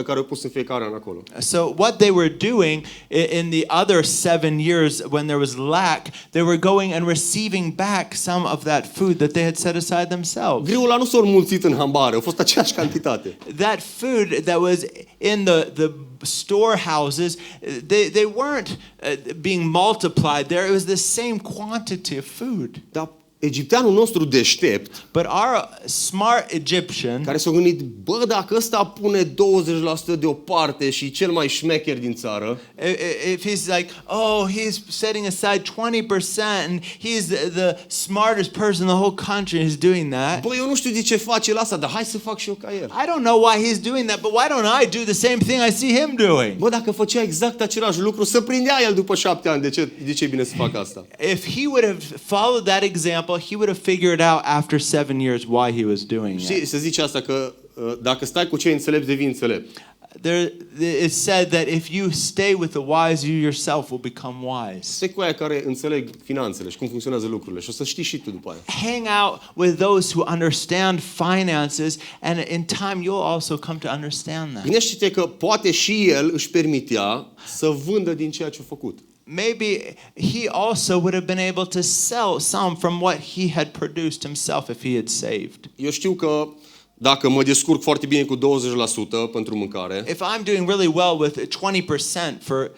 care au pus în fiecare an acolo. So what they were doing in the other 7 years when there was lack, they were going and receiving back some of that food that they had set aside themselves. Griul ăla nu s-a înmulțit în hambare, a fost aceeași cantitate. That food that was in the storehouses, they weren't being multiplied there. It was the same quantity of food. Dar egipteanul nostru deștept, But our smart Egyptian, care s-a gândit, bă, dacă ăsta pune 20% deoparte și e cel mai șmecher din țară, if he's like, oh, he's setting aside 20% and he's the smartest person in the whole country and he's doing that. bă, eu nu știu de ce face el asta, dar hai să fac și eu ca el. I don't know why he's doing that, but why don't I do the same thing I see him doing? Bă, dacă făcea exact același lucru, să prindea el după 7 ani. De ce e bine să facă asta? If he would have followed that example, he would have figured out after 7 years why he was doing Știi, it. se zice asta că dacă stai cu cei înțelepți, devii înțelept. It's said that if you stay with the wise, you yourself will become wise. Stai cu aia care înțeleg finanțele și cum funcționează lucrurile și o să știi și tu după aia. Hang out with those who understand finances, and in time you'll also come to understand that. Gândește-te că poate și el își permitea să vândă din ceea ce a făcut. Maybe he also would have been able to sell some from what he had produced himself if he had saved. Eu știu că dacă mă descurc foarte bine cu 20% pentru mâncare, If I'm doing really well with 20% for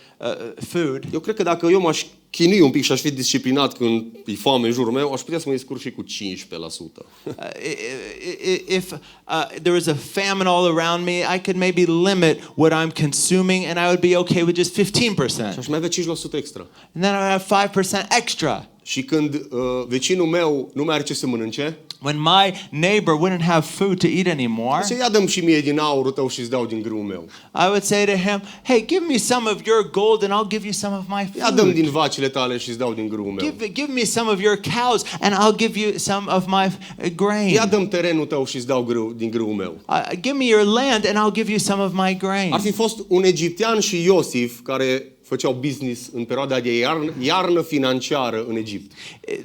food, eu cred că dacă eu m-aș chinui un pic și aș fi disciplinat când e foame în jurul meu, aș putea să mă descurc și cu 15%. If there was a famine all around me, I could maybe limit what I'm consuming and I would be okay with just 15%. Și aș mai avea 5% extra. And then I would have 5% extra. Și când vecinul meu nu mai are ce să mănânce, When my neighbor wouldn't have food to eat anymore, să ia dăm și mie din aurul tău și îți dau din grâul meu. I would say to him, hey, give me some of your gold and I'll give you some of my Ia dăm din food. vacile tale și îți dau din grâul meu. Give me some of your cows and I'll give you some of my grain. Ia dăm terenul tău și îți dau din grâul meu. Give me your land and I'll give you some of my grain. Ar fi fost un egiptean și Iosif care făceau business în perioada de iarnă financiară în Egipt.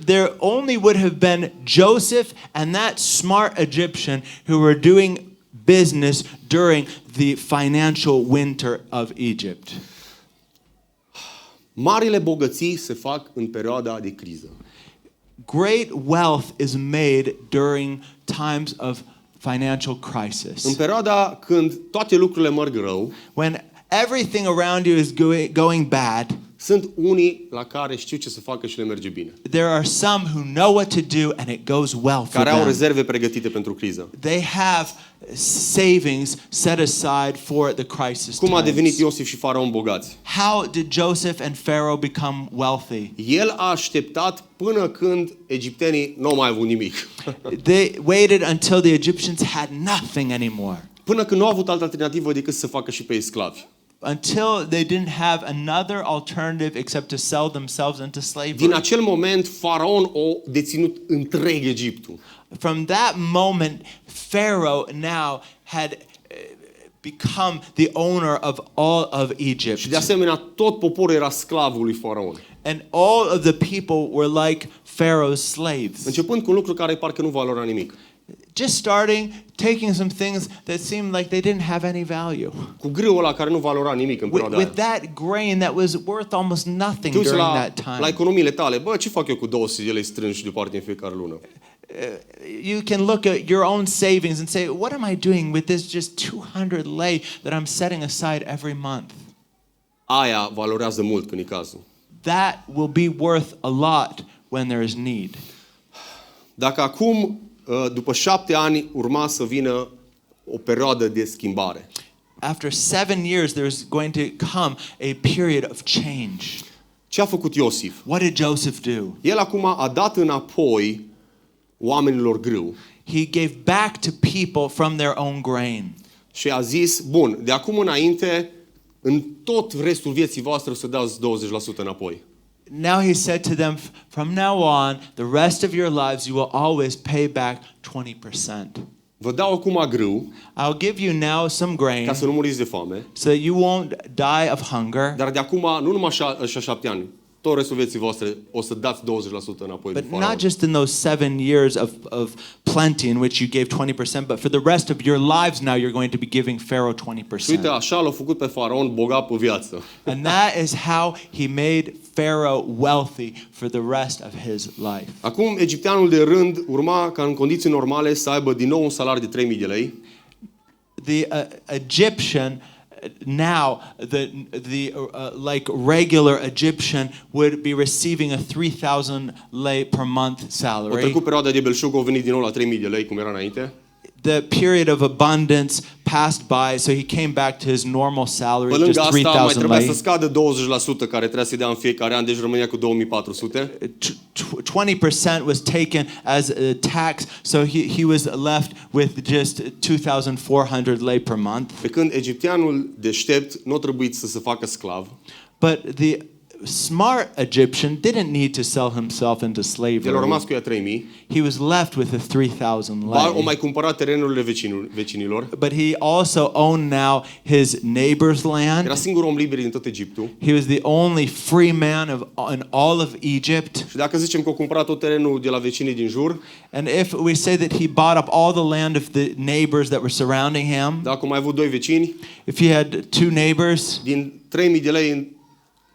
There only would have been Joseph and that smart Egyptian who were doing business during the financial winter of Egypt. Marile bogății se fac în perioada de criză. Great wealth is made during times of financial crisis. În perioada când toate lucrurile merg rău, When everything around you is going bad, sunt unii la care știu ce să facă și le merge bine. there are some who know what to do and it goes well for Care au them. rezerve pregătite pentru criză. They have savings set aside for the crisis Cum a devenit times. Iosif și Faraon bogați? How did Joseph and Pharaoh become wealthy? El a așteptat până când egiptenii nu au mai avut nimic. They waited until the Egyptians had nothing anymore. Până când nu au avut altă alternativă decât să facă și pe ei sclavi. Until they didn't have another alternative except to sell themselves into slavery. Din acel moment, Faraon a deținut întreg Egiptul. From that moment, Pharaoh now had become the owner of all of Egypt. Și de asemenea, tot poporul era sclavul lui Faraon. And all of the people were like Pharaoh's slaves. Începând cu un lucru care parcă nu valora nimic. Just starting, taking some things that seemed like they didn't have any value. Cu grâul ăla care nu valora nimic în perioada With aia. that grain that was worth almost nothing Te uiți during la that time. economiile tale. Bă, ce fac eu cu 200 de lei strânși deoparte în fiecare lună? You can look at your own savings and say, what am I doing with this just 200 lei that I'm setting aside every month? Aia valorează mult când e cazul. That will be worth a lot when there is need. Dacă acum, după 7 ani, urma să vină o perioadă de schimbare. After 7 years, there's going to come a period of change. Ce a făcut Iosif? What did Joseph do? El acum a dat înapoi oamenilor grâu He gave back to people from their own grain. și a zis, bun, de acum înainte, în tot restul vieții voastre o să dați 20% înapoi. Now he said to them, from now on, the rest of your lives, you will always pay back 20%. Vă dau acum grâu I'll give you now some grain ca să nu muriți de foame, so that you won't die of hunger. dar de acum, nu numai așa 7 ani, tot restul vieții voastre o să dați 20% înapoi lui But Faraon. not just in those 7 years of plenty in which you gave 20%, but for the rest of your lives now you're going to be giving Pharaoh Și uite, 20%. așa l-a făcut pe Faraon bogat pe viață. And that is how he made Pharaoh wealthy for the rest of his life. Acum, egipteanul de rând urma ca în condiții normale să aibă din nou un salariu de 3.000 de lei. The Egyptian now like regular Egyptian would be receiving a 3,000 lei per month O salary. trecut perioada de belșug, au venit din nou la 3.000 de lei, cum era înainte. The period of abundance passed by, so he came back to his normal salary, Pe lângă just asta, mai 3,000 trebuia să lei. scadă 20% care trebuia să dea în fiecare an, deci rămânea cu 2.400. 20% was taken as a tax, so he was left with just 2,400 lei per month. Pe când egipteanul deștept nu a trebuit să se facă sclav, But the smart Egyptian didn't need to sell himself into El a slavery. rămas cu ea 3.000. He was left with the 3,000 O lei. mai cumpărat terenurile vecinilor. But he also owned now his neighbor's land. Era singurul om liber din tot Egiptul. He was the only free man in all of Egypt. Și dacă zicem că a cumpărat tot terenul de la vecinii din jur, And if we say that he bought up all the land of the neighbors that were surrounding him, dacă a mai avut 2 vecini, if he had 2 neighbors, din 3.000 de lei în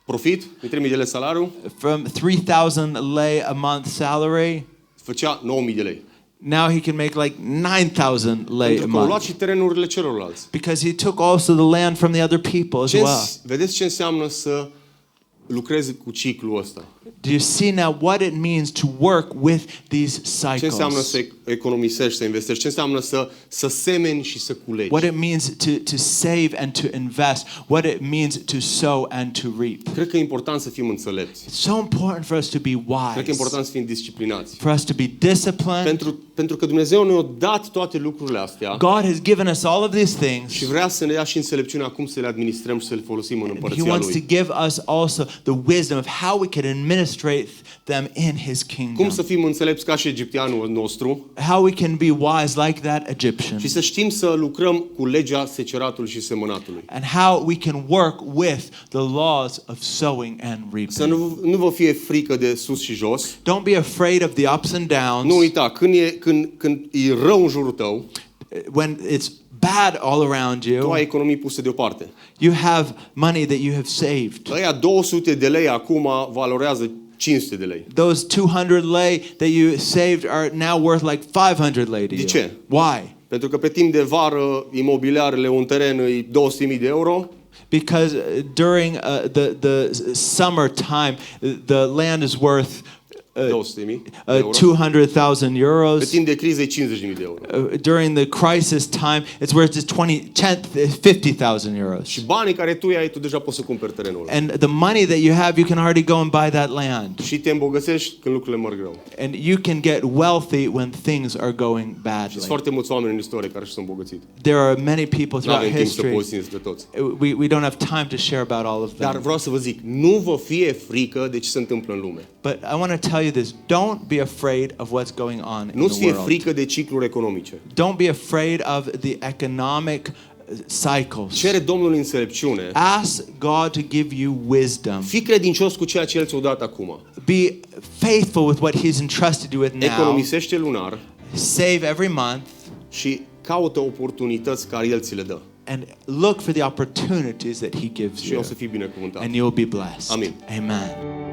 profit, din 3.000 de lei salariu, from 3,000 lei a month salary, făcea 9.000 de lei. now he can make like 9,000 lei a Pentru că au luat month. și terenurile celorlalți. Because he took also the land from the other people as well. Vedeți ce înseamnă să lucrezi cu ciclul ăsta? Do you see now what it means to work with these Ce înseamnă cycles? să economisești, să investești? Ce înseamnă să semeni și să culegi? What it means to save and to invest. What it means to sow and to reap. Cred că e important să fim înțelepți. It's so important for us to be Cred că e wise. important să fim disciplinați. For us to be disciplined. Pentru că Dumnezeu ne-a dat toate lucrurile astea God has given us all of these things. și vrea să ne dea și înțelepciunea cum să le administrăm și să le folosim în He împărăția wants to Lui. give us also the wisdom of how we can administrate them in His Cum kingdom. să fim înțelepți ca și egipteanul nostru How we can be wise like that Egyptian. și să știm să lucrăm cu legea seceratului și semănatului. And how we can work with the laws of sowing and Să reaping. nu vă fie frică de sus și jos. Don't be afraid of the ups and downs. Nu uita, când e rău în jurul tău, When it's bad all around tu you, ai economii puse deoparte. you have money that you have saved. Ăia 200 de lei acum valorează 500 de lei. Those 200 lei that you saved are now worth like 500 lei to De you. ce? Why? Pentru că pe timp de vară imobiliarele, un teren e 200.000 de euro, Because during the summer time, the land is worth 200.000 de euro. 200,000 Pe euros. timp de criză e 50.000 de euro. During the crisis time, it's worth just 50,000 euros. Și banii care tu ai, tu deja poți să cumperi terenul ăla. And the money that you have, you can already go and buy that land. Și te îmbogățești când lucrurile merg rău. And you can get wealthy when things are going Și badly. sunt foarte mulți oameni în istorie care și s-au îmbogățit. There are many people Nu throughout avem timp să history. povestim despre toți. We don't have time to share about all of Dar them. vreau să vă zic, nu vă fie frică de ce se întâmplă în lume. But I want to tell you this. Don't be afraid of what's going on in Nu-ți the fie world. frică de cicluri economice. Don't be afraid of the economic cycles. Cere Domnului înțelepciune. Ask God to give you wisdom. Fii credincios cu ceea ce El ți-a dat acum. Be faithful with what He's entrusted you with now. Economisește lunar Save every month și caută oportunități care El ți le dă. and look for the opportunities that He gives Și o you. să fii binecuvântat. And you'll be blessed. Amin. Amen.